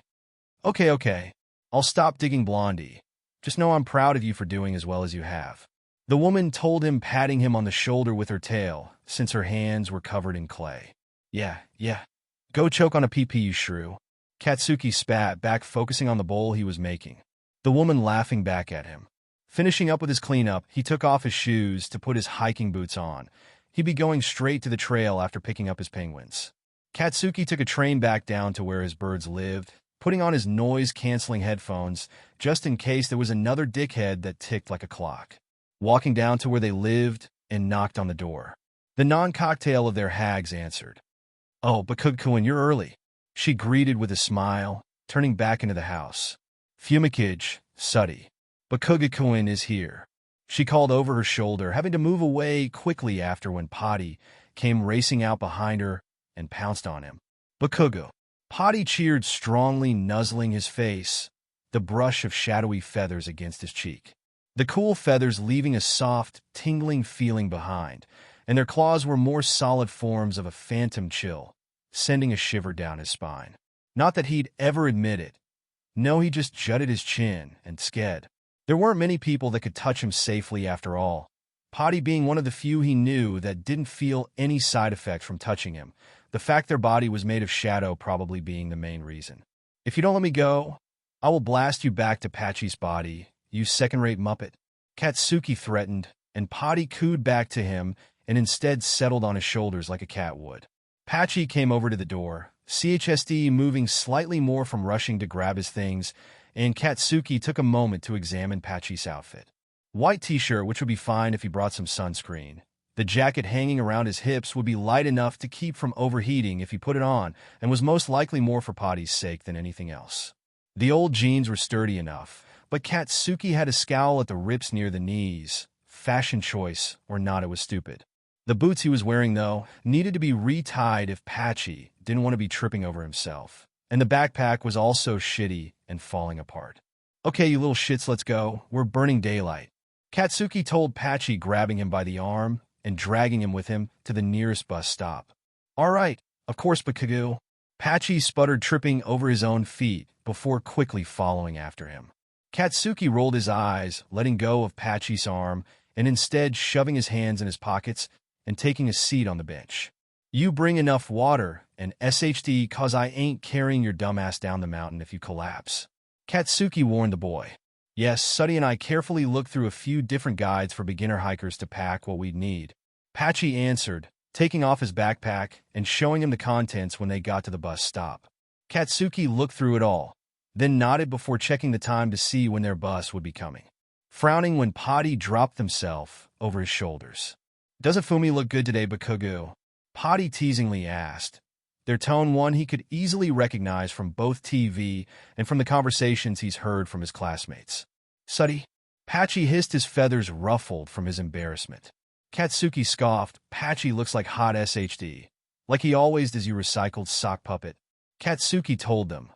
Okay, I'll stop digging Blondie. Just know I'm proud of you for doing as well as you have. The woman told him, patting him on the shoulder with her tail, since her hands were covered in clay. Yeah. Go choke on a PP, you shrew. Katsuki spat back, focusing on the bowl he was making. The woman laughing back at him. Finishing up with his cleanup, he took off his shoes to put his hiking boots on. He'd be going straight to the trail after picking up his penguins. Katsuki took a train back down to where his birds lived, putting on his noise-canceling headphones just in case there was another dickhead that ticked like a clock. Walking down to where they lived and knocked on the door. The non-cocktail of their hags answered. Oh, Bakugo-kun, you're early, she greeted with a smile, turning back into the house. Fumikage, Suddy. Bakugo-kun is here. She called over her shoulder, having to move away quickly after when Potty came racing out behind her and pounced on him. Bakugo. Potty cheered strongly, nuzzling his face, the brush of shadowy feathers against his cheek. The cool feathers leaving a soft, tingling feeling behind, and their claws were more solid forms of a phantom chill, sending a shiver down his spine. Not that he'd ever admit it. No, he just jutted his chin and sked. There weren't many people that could touch him safely after all, Potty being one of the few he knew that didn't feel any side effects from touching him, the fact their body was made of shadow probably being the main reason. If you don't let me go, I will blast you back to Patchy's body, you second-rate muppet. Katsuki threatened, and Potty cooed back to him and instead settled on his shoulders like a cat would. Patchy came over to the door, CHSD moving slightly more from rushing to grab his things, and Katsuki took a moment to examine Patchy's outfit. White t-shirt, which would be fine if he brought some sunscreen. The jacket hanging around his hips would be light enough to keep from overheating if he put it on, and was most likely more for Potty's sake than anything else. The old jeans were sturdy enough, but Katsuki had a scowl at the rips near the knees. Fashion choice or not, it was stupid. The boots he was wearing, though, needed to be retied if Patchy didn't want to be tripping over himself. And the backpack was also shitty and falling apart. Okay, you little shits, let's go. We're burning daylight. Katsuki told Patchy, grabbing him by the arm and dragging him with him to the nearest bus stop. All right, of course, Bakugo. Patchy sputtered, tripping over his own feet before quickly following after him. Katsuki rolled his eyes, letting go of Patchy's arm and instead shoving his hands in his pockets and taking a seat on the bench. You bring enough water and SHD, cause I ain't carrying your dumbass down the mountain if you collapse. Katsuki warned the boy. Yes, Suddy and I carefully looked through a few different guides for beginner hikers to pack what we'd need. Patchy answered, taking off his backpack and showing him the contents when they got to the bus stop. Katsuki looked through it all, then nodded before checking the time to see when their bus would be coming. Frowning when Potty dropped himself over his shoulders. Doesn't Fumi look good today, Bakugo? Potty teasingly asked, their tone one he could easily recognize from both TV and from the conversations he's heard from his classmates. Suddy? Patchy hissed, his feathers ruffled from his embarrassment. Katsuki scoffed, Patchy looks like hot SHD. Like he always does, you recycled sock puppet. Katsuki told them,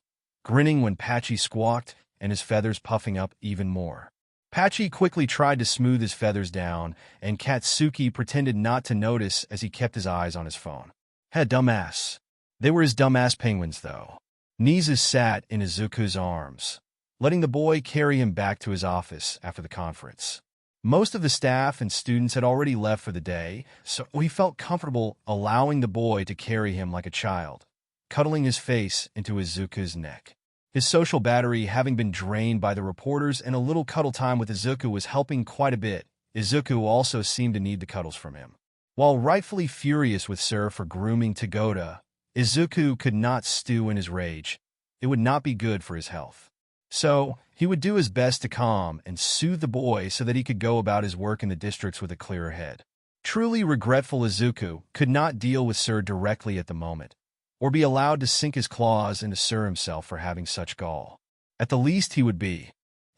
grinning when Patchy squawked and his feathers puffing up even more. Patchy quickly tried to smooth his feathers down, and Katsuki pretended not to notice as he kept his eyes on his phone. Hey, dumbass. They were his dumbass penguins, though. Nizu sat in Izuku's arms, letting the boy carry him back to his office after the conference. Most of the staff and students had already left for the day, so he felt comfortable allowing the boy to carry him like a child, cuddling his face into Izuku's neck. His social battery having been drained by the reporters, and a little cuddle time with Izuku was helping quite a bit. Izuku also seemed to need the cuddles from him. While rightfully furious with Sir for grooming Tagoda, Izuku could not stew in his rage. It would not be good for his health. So, he would do his best to calm and soothe the boy so that he could go about his work in the districts with a clearer head. Truly regretful Izuku could not deal with Sir directly at the moment, or be allowed to sink his claws into Sir himself for having such gall. At the least, he would be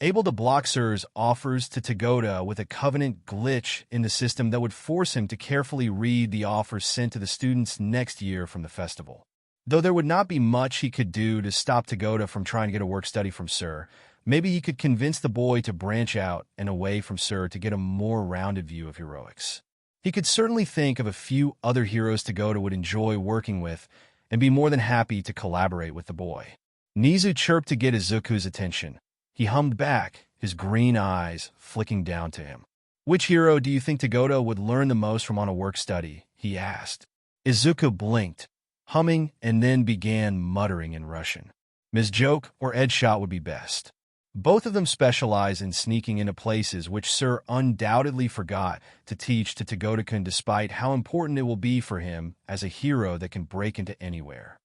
able to block Sir's offers to Tagoda with a covenant glitch in the system that would force him to carefully read the offers sent to the students next year from the festival. Though there would not be much he could do to stop Togota from trying to get a work-study from Sir, maybe he could convince the boy to branch out and away from Sir to get a more rounded view of heroics. He could certainly think of a few other heroes Togota would enjoy working with and be more than happy to collaborate with the boy. Nizu chirped to get Izuku's attention. He hummed back, his green eyes flicking down to him. "Which hero do you think Togota would learn the most from on a work-study?" he asked. Izuku blinked, humming, and then began muttering in Russian. "Ms. Joke or Ed Shot would be best. Both of them specialize in sneaking into places which Sir undoubtedly forgot to teach to Togota-kun, despite how important it will be for him as a hero that can break into anywhere."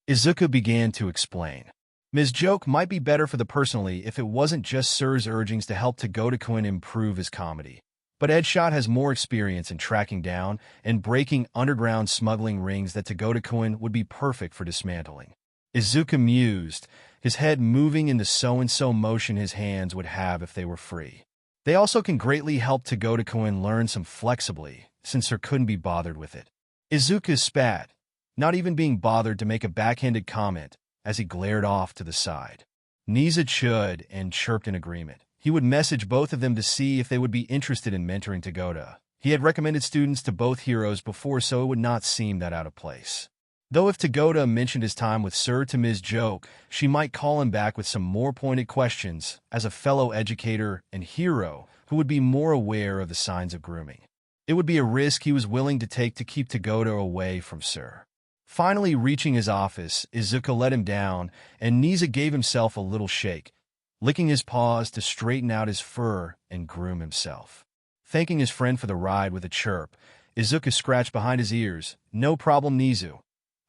Izuku began to explain. "Ms. Joke might be better for the personally if it wasn't just Sir's urgings to help Togota-kun improve his comedy. But Ed Shot has more experience in tracking down and breaking underground smuggling rings that Togota-kun would be perfect for dismantling." Izuku mused, his head moving in the so-and-so motion his hands would have if they were free. They also can greatly help Togota-kun learn some flexibly, since Sir couldn't be bothered with it. Izuku spat, not even being bothered to make a backhanded comment, as he glared off to the side. Nizu chuded and chirped in agreement. He would message both of them to see if they would be interested in mentoring Togota. He had recommended students to both heroes before, so it would not seem that out of place. Though if Togota mentioned his time with Sir to Ms. Joke, she might call him back with some more pointed questions as a fellow educator and hero who would be more aware of the signs of grooming. It would be a risk he was willing to take to keep Togota away from Sir. Finally reaching his office, Izuku let him down, and Nizu gave himself a little shake, licking his paws to straighten out his fur and groom himself. Thanking his friend for the ride with a chirp, Izuku scratched behind his ears. "No problem, Nizu.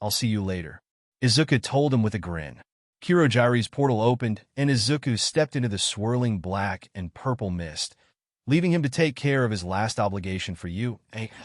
I'll see you later," Izuku told him with a grin. Kirojiri's portal opened, and Izuku stepped into the swirling black and purple mist, leaving him to take care of his last obligation for you,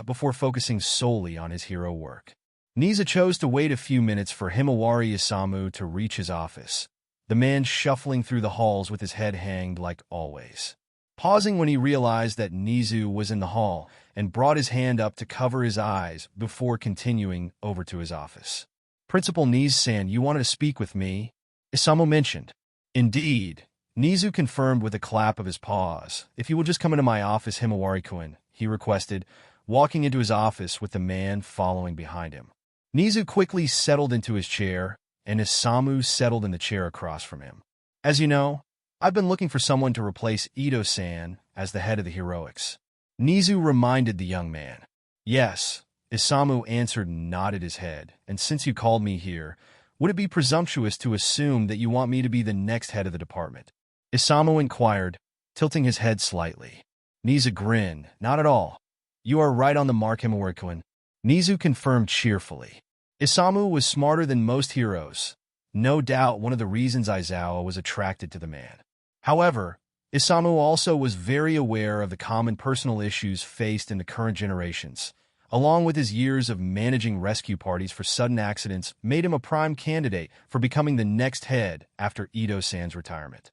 before focusing solely on his hero work. Nizu chose to wait a few minutes for Himawari Isamu to reach his office, the man shuffling through the halls with his head hanged like always. Pausing when he realized that Nizu was in the hall, and brought his hand up to cover his eyes before continuing over to his office. "Principal Nizu-san, you wanted to speak with me?" Isamu mentioned. "Indeed," Nizu confirmed with a clap of his paws. "If you will just come into my office, Himawari-kun," he requested, walking into his office with the man following behind him. Nizu quickly settled into his chair, and Isamu settled in the chair across from him. "As you know, I've been looking for someone to replace Ito-san as the head of the heroics," Nizu reminded the young man. "Yes," Isamu answered and nodded his head. "And since you called me here, would it be presumptuous to assume that you want me to be the next head of the department?" Isamu inquired, tilting his head slightly. Nizu grinned. "Not at all. You are right on the mark, Himawari-kun," Nizu confirmed cheerfully. Isamu was smarter than most heroes, no doubt one of the reasons Aizawa was attracted to the man. However, Isamu also was very aware of the common personal issues faced in the current generations, along with his years of managing rescue parties for sudden accidents made him a prime candidate for becoming the next head after Ito-san's retirement.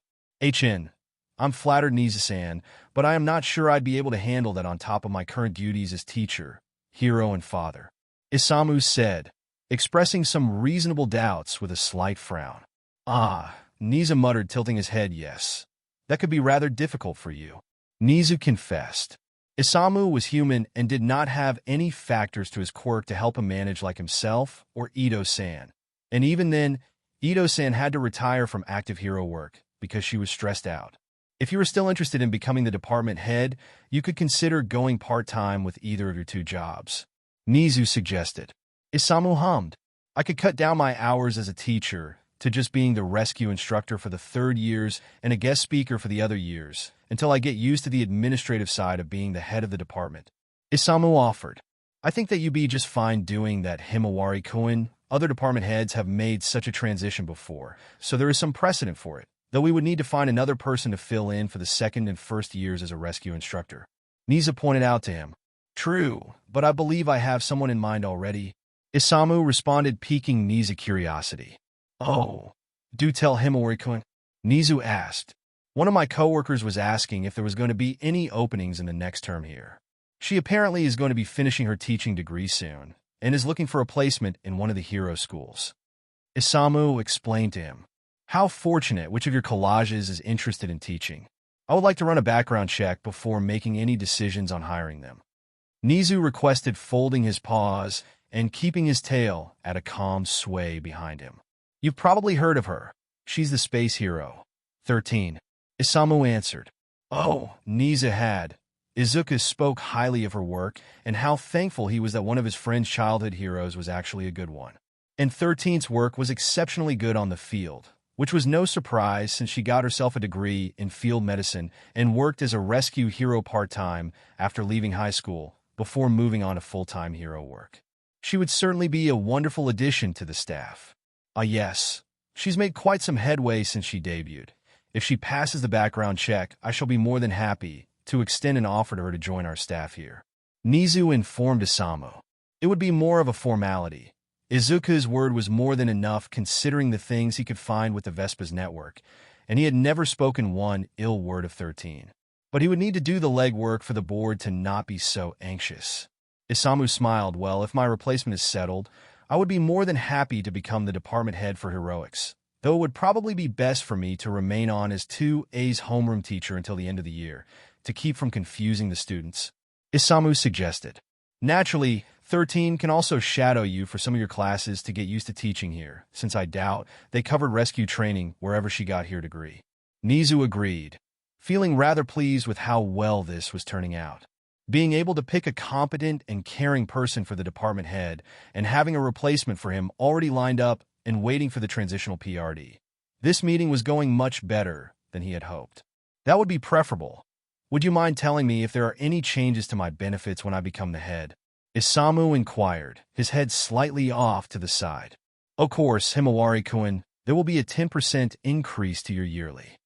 I'm flattered, Nizu-san, but I am not sure I'd be able to handle that on top of my current duties as teacher, hero, and father," Isamu said, expressing some reasonable doubts with a slight frown. Nizu muttered, tilting his head. "Yes, that could be rather difficult for you," Nizu confessed. Isamu was human and did not have any factors to his quirk to help him manage like himself or Ito-san. And even then, Ito-san had to retire from active hero work because she was stressed out. If you were still interested in becoming the department head, you could consider going part-time with either of your two jobs, Nizu suggested. Isamu hummed. "I could cut down my hours as a teacher to just being the rescue instructor for the 3rd years and a guest speaker for the other years, until I get used to the administrative side of being the head of the department," Isamu offered. "I think that you'd be just fine doing that, Himawari-kun. Other department heads have made such a transition before, so there is some precedent for it, though we would need to find another person to fill in for the 2nd and 1st years as a rescue instructor," Nizu pointed out to him. "True, but I believe I have someone in mind already," Isamu responded, piquing Nizu's curiosity. "Oh, do tell Himawari-kun," Nizu asked. "One of my coworkers was asking if there was going to be any openings in the next term here. She apparently is going to be finishing her teaching degree soon, and is looking for a placement in one of the hero schools. Isamu explained to him. How fortunate, which of your collages is interested in teaching? I would like to run a background check before making any decisions on hiring them. Nizu requested, folding his paws and keeping his tail at a calm sway behind him. You've probably heard of her. She's the space hero. 13. Isamu answered. Oh, Nizu had. Izuku spoke highly of her work and how thankful he was that one of his friend's childhood heroes was actually a good one. And 13's work was exceptionally good on the field, which was no surprise since she got herself a degree in field medicine and worked as a rescue hero part-time after leaving high school before moving on to full-time hero work. She would certainly be a wonderful addition to the staff. Ah yes, she's made quite some headway since she debuted. If she passes the background check, I shall be more than happy to extend an offer to her to join our staff here. Nizu informed Isamu. It would be more of a formality. Izuku's word was more than enough considering the things he could find with the Vespa's network, and he had never spoken one ill word of 13. But he would need to do the legwork for the board to not be so anxious. Isamu smiled. Well, if my replacement is settled, I would be more than happy to become the department head for heroics, though it would probably be best for me to remain on as 2A's homeroom teacher until the end of the year, to keep from confusing the students. Isamu suggested. Naturally, 13 can also shadow you for some of your classes to get used to teaching here, since I doubt they covered rescue training wherever she got her degree. Nizu agreed, feeling rather pleased with how well this was turning out. Being able to pick a competent and caring person for the department head and having a replacement for him already lined up and waiting for the transitional PRD. This meeting was going much better than he had hoped. That would be preferable. Would you mind telling me if there are any changes to my benefits when I become the head? Isamu inquired, his head slightly off to the side. Of course, Himawari-kun, there will be a 10% increase to your yearly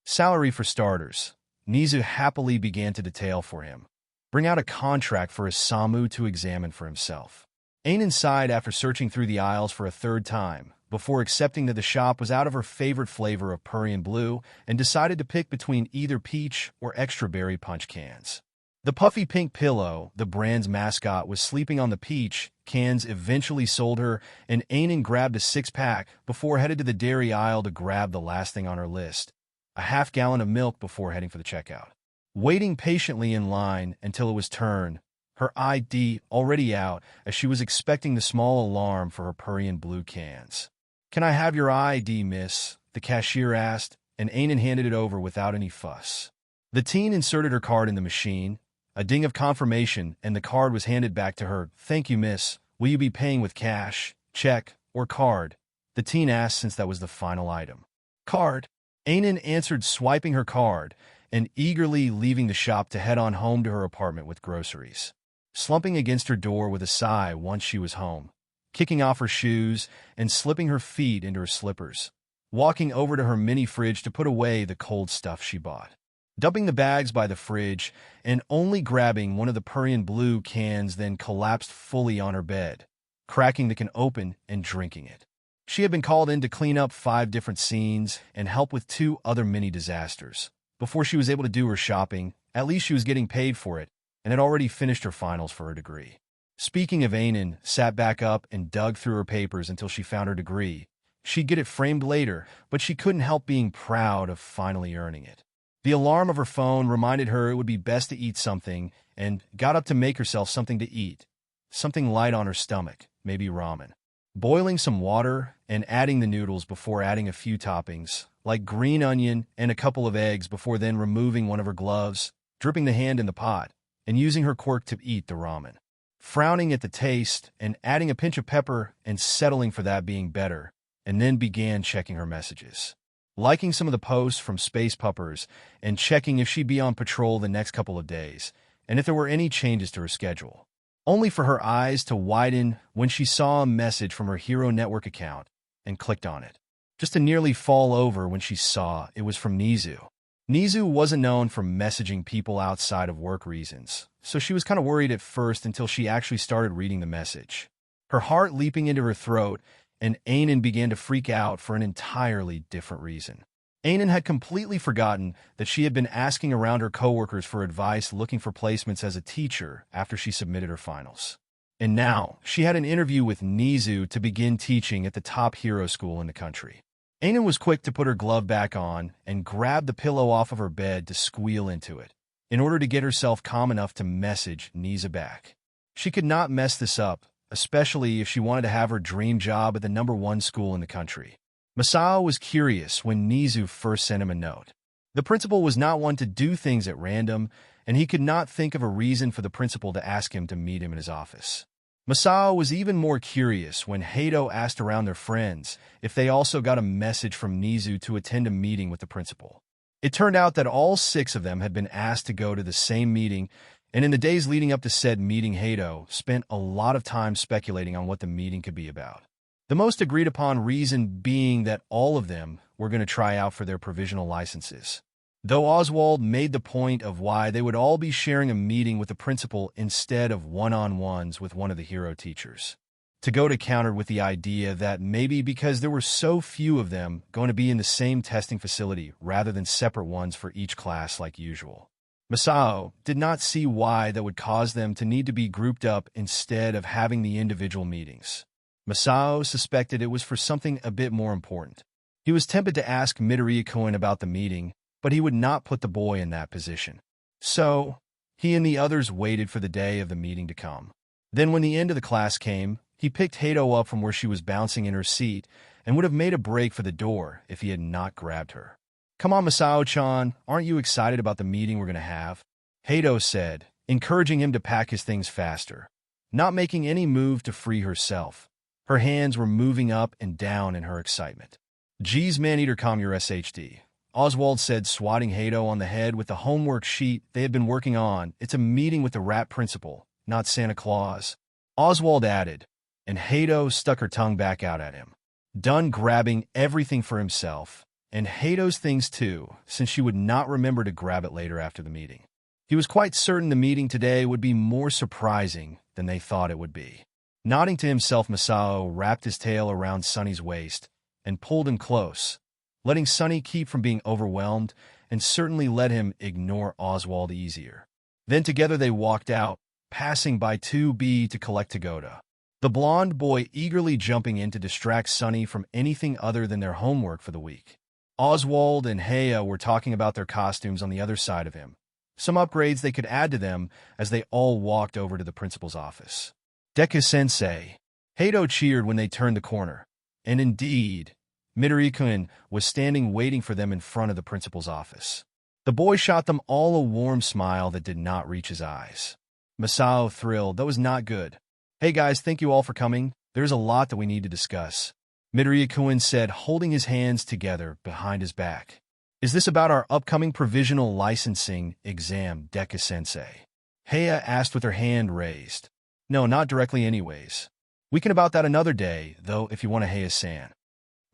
salary for starters. Nizu happily began to detail for him. Bring out a contract for Isamu to examine for himself. Ainen sighed after searching through the aisles for a third time, before accepting that the shop was out of her favorite flavor of Purian Blue and decided to pick between either peach or extra berry punch cans. The puffy pink pillow, the brand's mascot, was sleeping on the peach. Cans eventually sold her, and Ainen grabbed a six-pack before headed to the dairy aisle to grab the last thing on her list, a half-gallon of milk before heading for the checkout. Waiting patiently in line until it was turned, her ID already out as she was expecting the small alarm for her Purian Blue cans. Can I have your ID, miss? The cashier asked, and Ainen handed it over without any fuss. The teen inserted her card in the machine. A ding of confirmation, and the card was handed back to her. Thank you, miss. Will you be paying with cash, check, or card? The teen asked since that was the final item. Card. Ainen answered, swiping her card and eagerly leaving the shop to head on home to her apartment with groceries. Slumping against her door with a sigh once she was home, kicking off her shoes and slipping her feet into her slippers, walking over to her mini fridge to put away the cold stuff she bought. Dumping the bags by the fridge and only grabbing one of the Purian Blue cans, then collapsed fully on her bed, cracking the can open and drinking it. She had been called in to clean up 5 different scenes and help with 2 other mini disasters. Before she was able to do her shopping, at least she was getting paid for it and had already finished her finals for her degree. Speaking of, Ainen sat back up and dug through her papers until she found her degree. She'd get it framed later, but she couldn't help being proud of finally earning it. The alarm of her phone reminded her it would be best to eat something, and got up to make herself something to eat. Something light on her stomach, maybe ramen. Boiling some water and adding the noodles before adding a few toppings, like green onion and a couple of eggs, before then removing one of her gloves, dripping the hand in the pot, and using her fork to eat the ramen. Frowning at the taste and adding a pinch of pepper and settling for that being better, and then began checking her messages. Liking some of the posts from Space Puppers and checking if she'd be on patrol the next couple of days, and if there were any changes to her schedule. Only for her eyes to widen when she saw a message from her Hero Network account and clicked on it, just to nearly fall over when she saw it was from Nizu. Nizu wasn't known for messaging people outside of work reasons, so she was kind of worried at first until she actually started reading the message. Her heart leaping into her throat, and Ainen began to freak out for an entirely different reason. Ainen had completely forgotten that she had been asking around her coworkers for advice looking for placements as a teacher after she submitted her finals. And now, she had an interview with Nizu to begin teaching at the top hero school in the country. Ainen was quick to put her glove back on and grab the pillow off of her bed to squeal into it, in order to get herself calm enough to message Nizu back. She could not mess this up, especially if she wanted to have her dream job at the #1 school in the country. Masao was curious when Nizu first sent him a note. The principal was not one to do things at random, and he could not think of a reason for the principal to ask him to meet him in his office. Masao was even more curious when Hato asked around their friends if they also got a message from Nizu to attend a meeting with the principal. It turned out that all 6 of them had been asked to go to the same meeting, and in the days leading up to said meeting, Hato spent a lot of time speculating on what the meeting could be about. The most agreed-upon reason being that all of them were going to try out for their provisional licenses, though Oswald made the point of why they would all be sharing a meeting with the principal instead of one-on-ones with one of the hero teachers. Tagoda countered with the idea that maybe because there were so few of them going to be in the same testing facility rather than separate ones for each class like usual. Masao did not see why that would cause them to need to be grouped up instead of having the individual meetings. Masao suspected it was for something a bit more important. He was tempted to ask Midoriya-kun about the meeting, but he would not put the boy in that position. So, he and the others waited for the day of the meeting to come. Then when the end of the class came, he picked Hato up from where she was bouncing in her seat and would have made a break for the door if he had not grabbed her. "Come on, Masao-chan, aren't you excited about the meeting we're going to have?" Hato said, encouraging him to pack his things faster, not making any move to free herself. Her hands were moving up and down in her excitement. "Geez, man-eater, calm your SHD," Oswald said, swatting Hato on the head with the homework sheet they had been working on. "It's a meeting with the rat principal, not Santa Claus," Oswald added, and Hato stuck her tongue back out at him. Done grabbing everything for himself, and Hato's things too, since she would not remember to grab it later after the meeting. He was quite certain the meeting today would be more surprising than they thought it would be. Nodding to himself, Masao wrapped his tail around Sunny's waist and pulled him close, letting Sunny keep from being overwhelmed and certainly let him ignore Oswald easier. Then together they walked out, passing by 2B to collect Tagoda, the blonde boy eagerly jumping in to distract Sunny from anything other than their homework for the week. Oswald and Heya were talking about their costumes on the other side of him, some upgrades they could add to them as they all walked over to the principal's office. "Deku-Sensei," Hato cheered when they turned the corner, and indeed, Midoriya-kun was standing waiting for them in front of the principal's office. The boy shot them all a warm smile that did not reach his eyes. Masao thrilled. "That was not good. Hey guys, thank you all for coming. There's a lot that we need to discuss," Midoriya-kun said, holding his hands together behind his back. "Is this about our upcoming provisional licensing exam, Deku-Sensei?" Heya asked with her hand raised. "No, not directly anyways. We can about that another day, though, if you want to, Heya-san,"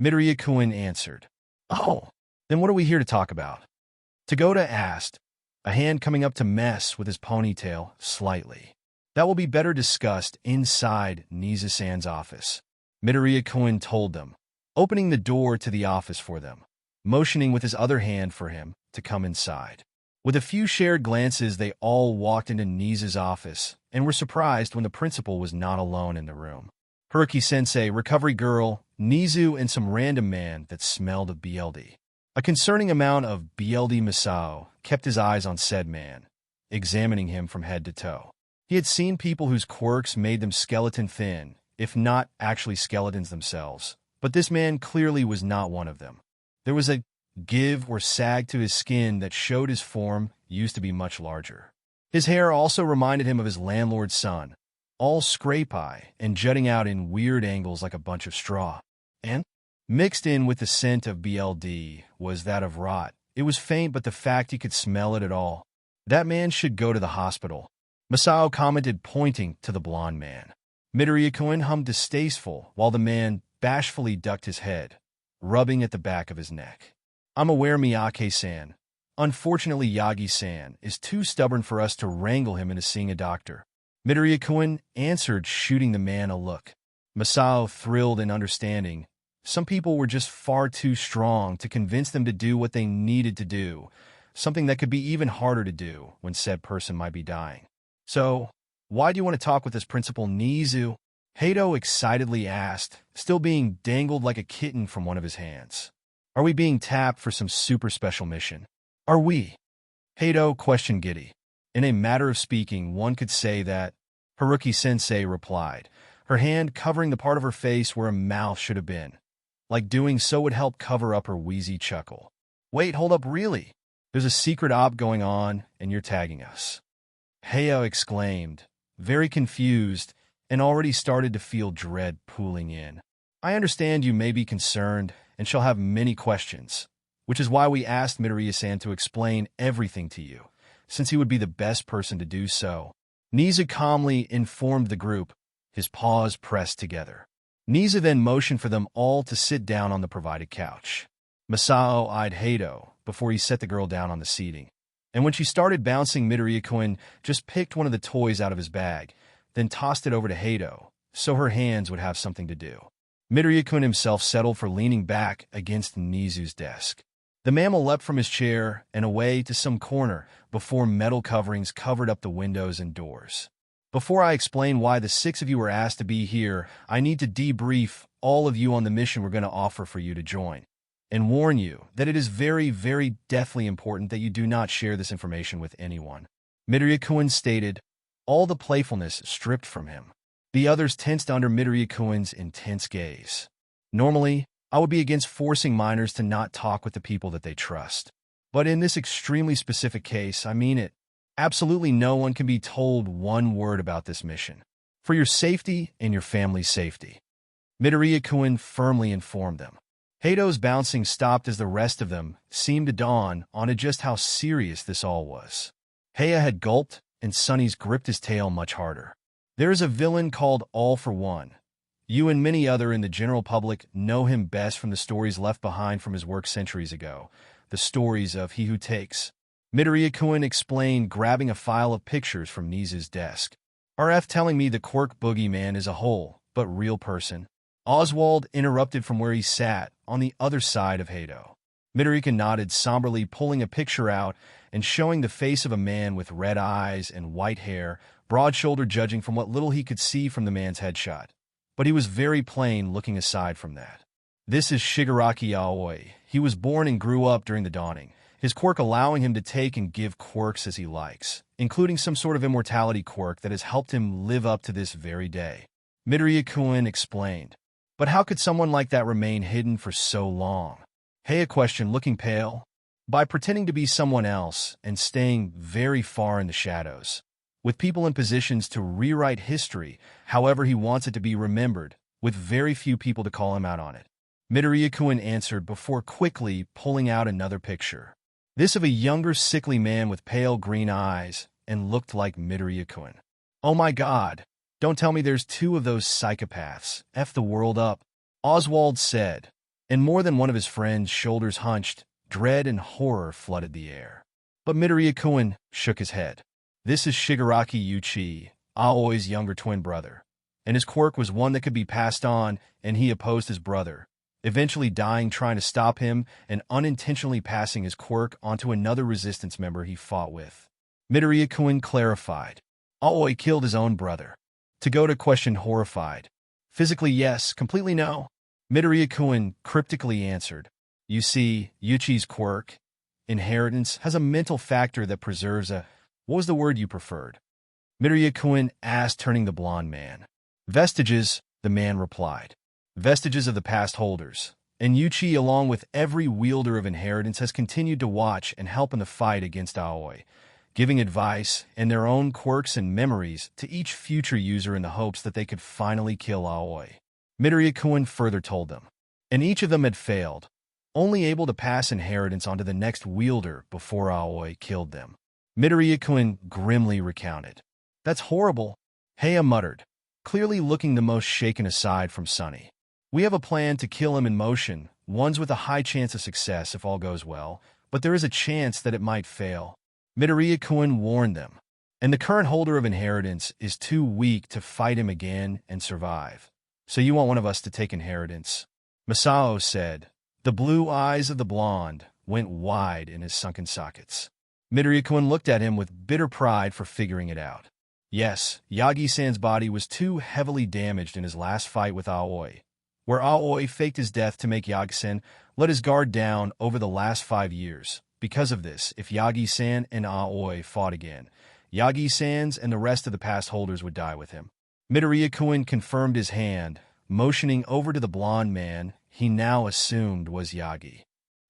Midoriya-kun answered. "Oh, then what are we here to talk about?" Tagoda asked, a hand coming up to mess with his ponytail slightly. "That will be better discussed inside Nizu-san's office," Midoriya-kun told them, opening the door to the office for them, motioning with his other hand for him to come inside. With a few shared glances, they all walked into Nizu's office and were surprised when the principal was not alone in the room. Haruki-sensei, recovery girl, Nizu, and some random man that smelled of BLD. A concerning amount of BLD. Masao kept his eyes on said man, examining him from head to toe. He had seen people whose quirks made them skeleton thin, if not actually skeletons themselves, but this man clearly was not one of them. There was a give or sag to his skin that showed his form used to be much larger. His hair also reminded him of his landlord's son, all scrape-eye and jutting out in weird angles like a bunch of straw. And, mixed in with the scent of BLD, was that of rot. It was faint, but the fact he could smell it at all. "That man should go to the hospital," Masao commented, pointing to the blond man. Midoriya-kun hummed distasteful while the man bashfully ducked his head, rubbing at the back of his neck. "I'm aware, Miyake-san. Unfortunately, Yagi-san is too stubborn for us to wrangle him into seeing a doctor," Midoriya-kun answered, shooting the man a look. Masao thrilled in understanding. Some people were just far too strong to convince them to do what they needed to do, something that could be even harder to do when said person might be dying. So, Why do you want to talk with this Principal Nizu? Hato excitedly asked, still being dangled like a kitten from one of his hands. Are we being tapped for some super special mission? Are we? Hato questioned Giddy. In a matter of speaking, one could say that, Haruki-sensei replied, her hand covering the part of her face where a mouth should have been. Like doing so would help cover up her wheezy chuckle. Wait, hold up, really? There's a secret op going on, and you're tagging us. Heya exclaimed, very confused, and already started to feel dread pooling in. I understand you may be concerned, and shall have many questions, which is why we asked Midoriya-san to explain everything to you, since he would be the best person to do so. Nizu calmly informed the group, his paws pressed together. Nizu then motioned for them all to sit down on the provided couch. Masao eyed Hato before he set the girl down on the seating. And when she started bouncing, Midoriya-kun just picked one of the toys out of his bag, then tossed it over to Hato, so her hands would have something to do. Midoriya-kun himself settled for leaning back against Nizu's desk. The mammal leapt from his chair and away to some corner before metal coverings covered up the windows and doors. Before I explain why the 6 of you were asked to be here, I need to debrief all of you on the mission we're going to offer for you to join, and warn you that it is very, very deathly important that you do not share this information with anyone. Midoriya-kun stated, all the playfulness stripped from him. The others tensed under Midoriya-kun's intense gaze. Normally, I would be against forcing minors to not talk with the people that they trust. But in this extremely specific case, I mean it. Absolutely no one can be told one word about this mission. For your safety and your family's safety. Midoriya-kun firmly informed them. Hato's bouncing stopped as the rest of them seemed to dawn on just how serious this all was. Heya had gulped, and Sunny's gripped his tail much harder. There is a villain called All for One. You and many other in the general public know him best from the stories left behind from his work centuries ago, the stories of He Who Takes. Midoriya-kun explained, grabbing a file of pictures from Nizu's desk. RF telling me the quirk boogeyman is a whole, but real person. Oswald interrupted from where he sat, on the other side of Hato. Midoriya nodded somberly, pulling a picture out and showing the face of a man with red eyes and white hair, broad-shouldered judging from what little he could see from the man's headshot. But he was very plain looking aside from that. This is Shigaraki Aoi. He was born and grew up during the Dawning, his quirk allowing him to take and give quirks as he likes, including some sort of immortality quirk that has helped him live up to this very day. Midoriya-kun explained. But how could someone like that remain hidden for so long? Heya questioned, looking pale. By pretending to be someone else and staying very far in the shadows, with people in positions to rewrite history however he wants it to be remembered, with very few people to call him out on it. Midoriya-kun answered before quickly pulling out another picture. This of a younger, sickly man with pale green eyes, and looked like Midoriya-kun. Oh my god, don't tell me there's 2 of those psychopaths. F the world up, Oswald said, and more than one of his friends' shoulders hunched, dread and horror flooded the air. But Midoriya-kun shook his head. This is Shigaraki Yuchi, Aoi's younger twin brother, and his quirk was one that could be passed on, and he opposed his brother, eventually dying trying to stop him and unintentionally passing his quirk onto another resistance member he fought with. Midoriya-kun clarified. Aoi killed his own brother. Tagoda questioned, horrified. Physically yes, completely no. Midoriya-kun cryptically answered. You see, Yuchi's quirk, inheritance, has a mental factor that preserves a... What was the word you preferred? Midoriya-kun asked, turning the blond man. Vestiges, the man replied. Vestiges of the past holders. And Yuchi, along with every wielder of inheritance, has continued to watch and help in the fight against Aoi, giving advice and their own quirks and memories to each future user in the hopes that they could finally kill Aoi. Midoriya-kun further told them. And each of them had failed, only able to pass inheritance onto the next wielder before Aoi killed them. Midoriya-kun grimly recounted. That's horrible, Heya muttered, clearly looking the most shaken aside from Sunny. We have a plan to kill him in motion, one's with a high chance of success if all goes well, but there is a chance that it might fail. Midoriya-kun warned them. And the current holder of inheritance is too weak to fight him again and survive. So you want one of us to take inheritance? Masao said. The blue eyes of the blonde went wide in his sunken sockets. Midoriya-kun looked at him with bitter pride for figuring it out. Yes, Yagi-san's body was too heavily damaged in his last fight with Aoi, where Aoi faked his death to make Yagi-san let his guard down over the last 5 years. Because of this, if Yagi-san and Aoi fought again, Yagi-san's and the rest of the past holders would die with him. Midoriya-kun confirmed his hand, motioning over to the blonde man he now assumed was Yagi.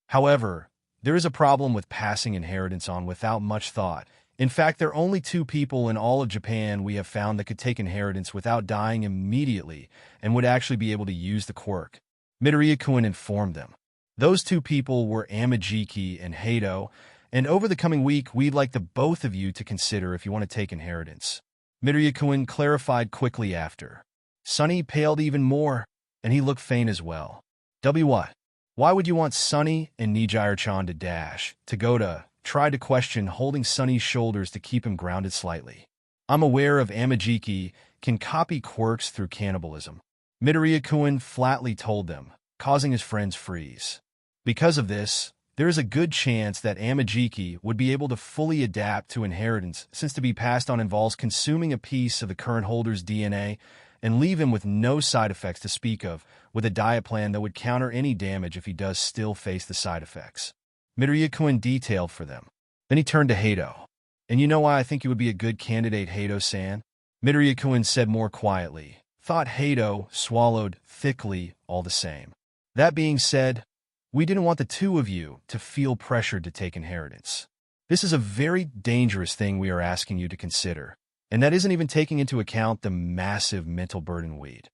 However, there is a problem with passing inheritance on without much thought. In fact, there are only 2 people in all of Japan we have found that could take inheritance without dying immediately and would actually be able to use the quirk. Midoriya-kun informed them. Those 2 people were Amajiki and Hato, and over the coming week, we'd like the both of you to consider if you want to take inheritance. Midoriya-kun clarified quickly after. Sunny paled even more, and he looked faint as well. What? Why would you want Sunny and Nijire-chan to dash? Togoda tried to question, holding Sunny's shoulders to keep him grounded slightly. I'm aware of Amajiki can copy quirks through cannibalism. Midoriya-kun flatly told them, causing his friends freeze. Because of this, there is a good chance that Amajiki would be able to fully adapt to inheritance, since to be passed on involves consuming a piece of the current holder's DNA and leave him with no side effects to speak of, with a diet plan that would counter any damage if he does still face the side effects. Midoriya-kun detailed for them. Then he turned to Hato. And you know why I think you would be a good candidate, Hato-san? Midoriya-kun said more quietly. Thought Hato swallowed thickly all the same. That being said, we didn't want the 2 of you to feel pressured to take inheritance. This is a very dangerous thing we are asking you to consider, and that isn't even taking into account the massive mental burden we'd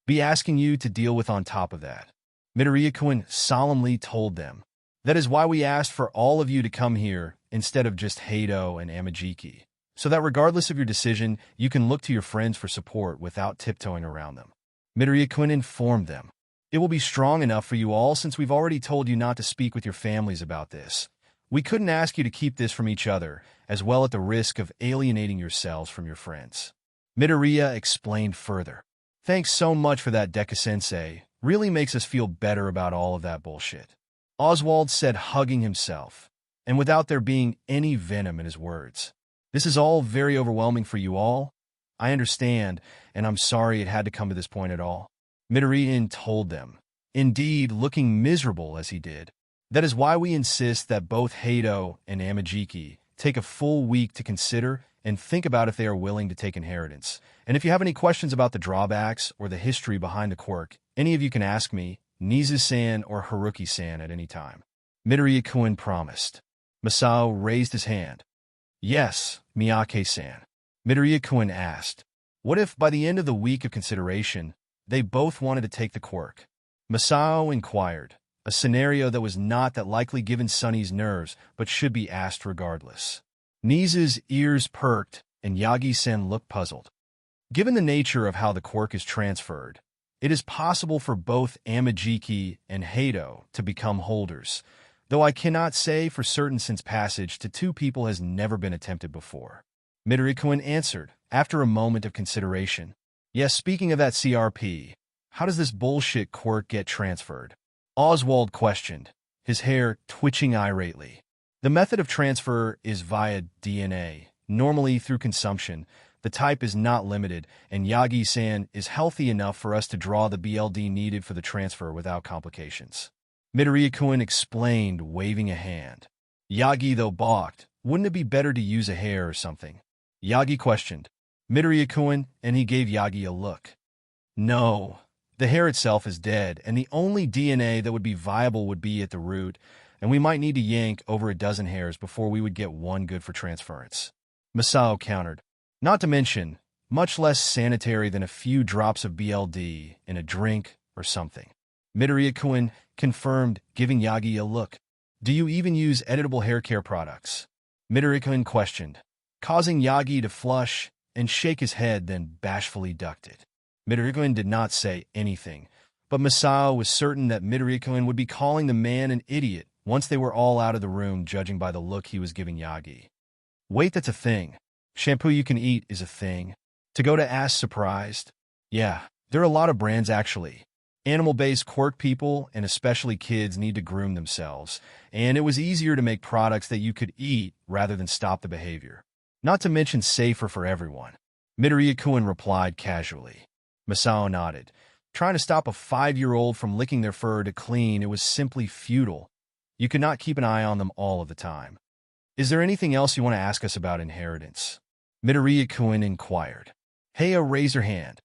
be asking you to deal with on top of that. Midoriya-kun solemnly told them. That is why we asked for all of you to come here instead of just Hato and Amajiki, so that regardless of your decision, you can look to your friends for support without tiptoeing around them. Midoriya-kun informed them. It will be strong enough for you all since we've already told you not to speak with your families about this. We couldn't ask you to keep this from each other, as well at the risk of alienating yourselves from your friends. Midoriya explained further. Thanks so much for that, Deku-Sensei. Really makes us feel better about all of that bullshit. Oswald said, hugging himself, and without there being any venom in his words. This is all very overwhelming for you all. I understand, and I'm sorry it had to come to this point at all. Midoriya told them, indeed looking miserable as he did. That is why we insist that both Hato and Amajiki take a full week to consider and think about if they are willing to take inheritance. And if you have any questions about the drawbacks or the history behind the quirk, any of you can ask me, Nizu-san or Haruki-san at any time. Midoriya-kun promised. Masao raised his hand. Yes, Miyake-san. Midoriya-kun asked, what if by the end of the week of consideration, they both wanted to take the quirk? Masao inquired, a scenario that was not that likely given Sunny's nerves, but should be asked regardless. Nizu's ears perked, and Yagi-san looked puzzled. Given the nature of how the quirk is transferred, it is possible for both Amajiki and Hato to become holders, though I cannot say for certain since passage to 2 people has never been attempted before. Midoriya-kun answered, after a moment of consideration. Yes, speaking of that CRP, how does this bullshit quirk get transferred? Oswald questioned, his hair twitching irately. The method of transfer is via DNA, normally through consumption. The type is not limited, and Yagi-san is healthy enough for us to draw the BLD needed for the transfer without complications. Midoriya-kun explained, waving a hand. Yagi, though, balked. Wouldn't it be better to use a hair or something? Yagi questioned. Midoriya-kun, and he gave Yagi a look. No, the hair itself is dead, and the only DNA that would be viable would be at the root, and we might need to yank over a dozen hairs before we would get one good for transference. Masao countered. Not to mention, much less sanitary than a few drops of BLD in a drink or something. Midoriya-kun confirmed, giving Yagi a look. Do you even use editable hair care products? Midoriya-kun questioned, causing Yagi to flush and shake his head, then bashfully ducked it. Midoriya-kun did not say anything, but Masao was certain that Midoriya-kun would be calling the man an idiot once they were all out of the room, judging by the look he was giving Yagi. Wait, that's a thing. Shampoo you can eat is a thing. Togoda asked, surprised. Yeah, there are a lot of brands actually. Animal-based quirk people, and especially kids, need to groom themselves, and it was easier to make products that you could eat rather than stop the behavior. Not to mention safer for everyone. Midoriya-kun replied casually. Masao nodded. Trying to stop a 5-year-old from licking their fur to clean, it was simply futile. You could not keep an eye on them all of the time. Is there anything else you want to ask us about inheritance? Midoriya-kun inquired. Heya raised her hand.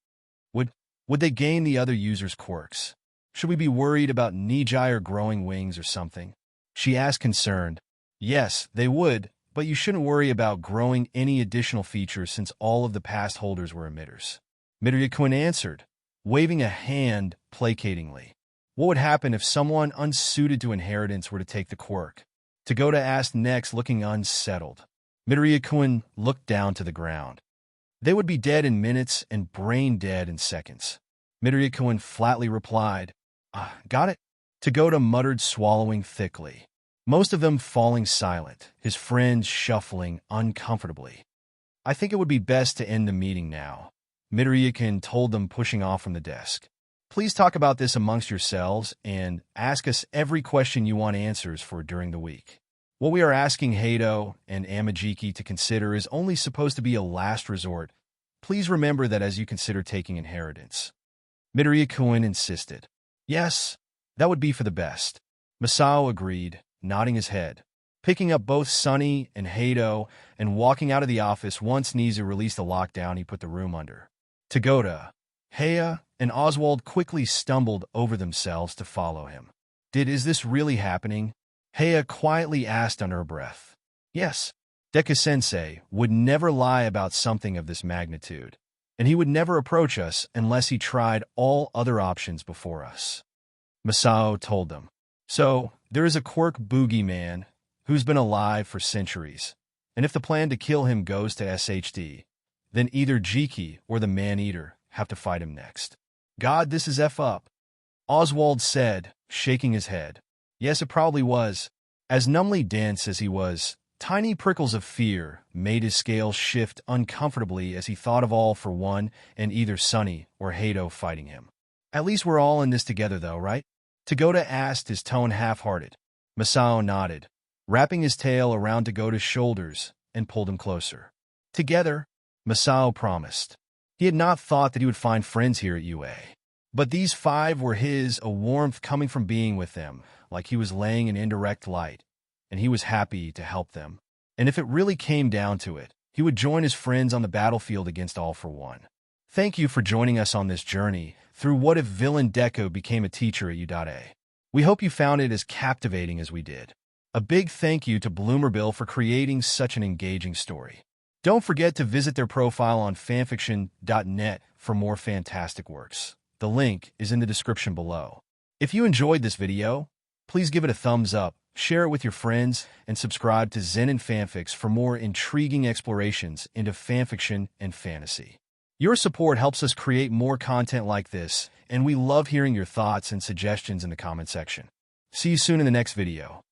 Would they gain the other user's quirks? Should we be worried about Nijai or growing wings or something? She asked concerned. Yes, they would, but you shouldn't worry about growing any additional features since all of the past holders were emitters. Midoriya-kun answered, waving a hand placatingly. What would happen if someone unsuited to inheritance were to take the quirk? Togota asked next, looking unsettled. Midoriya-kun looked down to the ground. They would be dead in minutes and brain dead in seconds. Midoriya-kun flatly replied, got it? Togota muttered, swallowing thickly. Most of them falling silent, his friends shuffling uncomfortably. I think it would be best to end the meeting now, Midoriya-kun told them, pushing off from the desk. Please talk about this amongst yourselves and ask us every question you want answers for during the week. What we are asking Hato and Amajiki to consider is only supposed to be a last resort. Please remember that as you consider taking inheritance. Midoriya-kun insisted. Yes, that would be for the best. Masao agreed, nodding his head. Picking up both Sunny and Hato and walking out of the office once Nizu released the lockdown he put the room under. Togota, Heya, and Oswald quickly stumbled over themselves to follow him. Is this really happening? Heya quietly asked under her breath. Yes. Deku-Sensei would never lie about something of this magnitude, and he would never approach us unless he tried all other options before us. Masao told them. So, there is a quirk boogeyman who's been alive for centuries, and if the plan to kill him goes to SHD, then either Jiki or the Man-Eater have to fight him next. God, this is F up, Oswald said, shaking his head. Yes, it probably was. As numbly dense as he was, tiny prickles of fear made his scales shift uncomfortably as he thought of All for One and either Sunny or Hato fighting him. At least we're all in this together though, right? Togota asked, his tone half-hearted. Masao nodded, wrapping his tail around Togota's shoulders and pulled him closer. Together, Masao promised. He had not thought that he would find friends here at UA. But these 5 were his, a warmth coming from being with them, like he was laying an indirect light, and he was happy to help them. And if it really came down to it, he would join his friends on the battlefield against All for One. Thank you for joining us on this journey through What If Villain Deku Became a Teacher at U.A. We hope you found it as captivating as we did. A big thank you to Bloomerbill for creating such an engaging story. Don't forget to visit their profile on fanfiction.net for more fantastic works. The link is in the description below. If you enjoyed this video, please give it a thumbs up, share it with your friends, and subscribe to Zenin Fanfics for more intriguing explorations into fanfiction and fantasy. Your support helps us create more content like this, and we love hearing your thoughts and suggestions in the comment section. See you soon in the next video.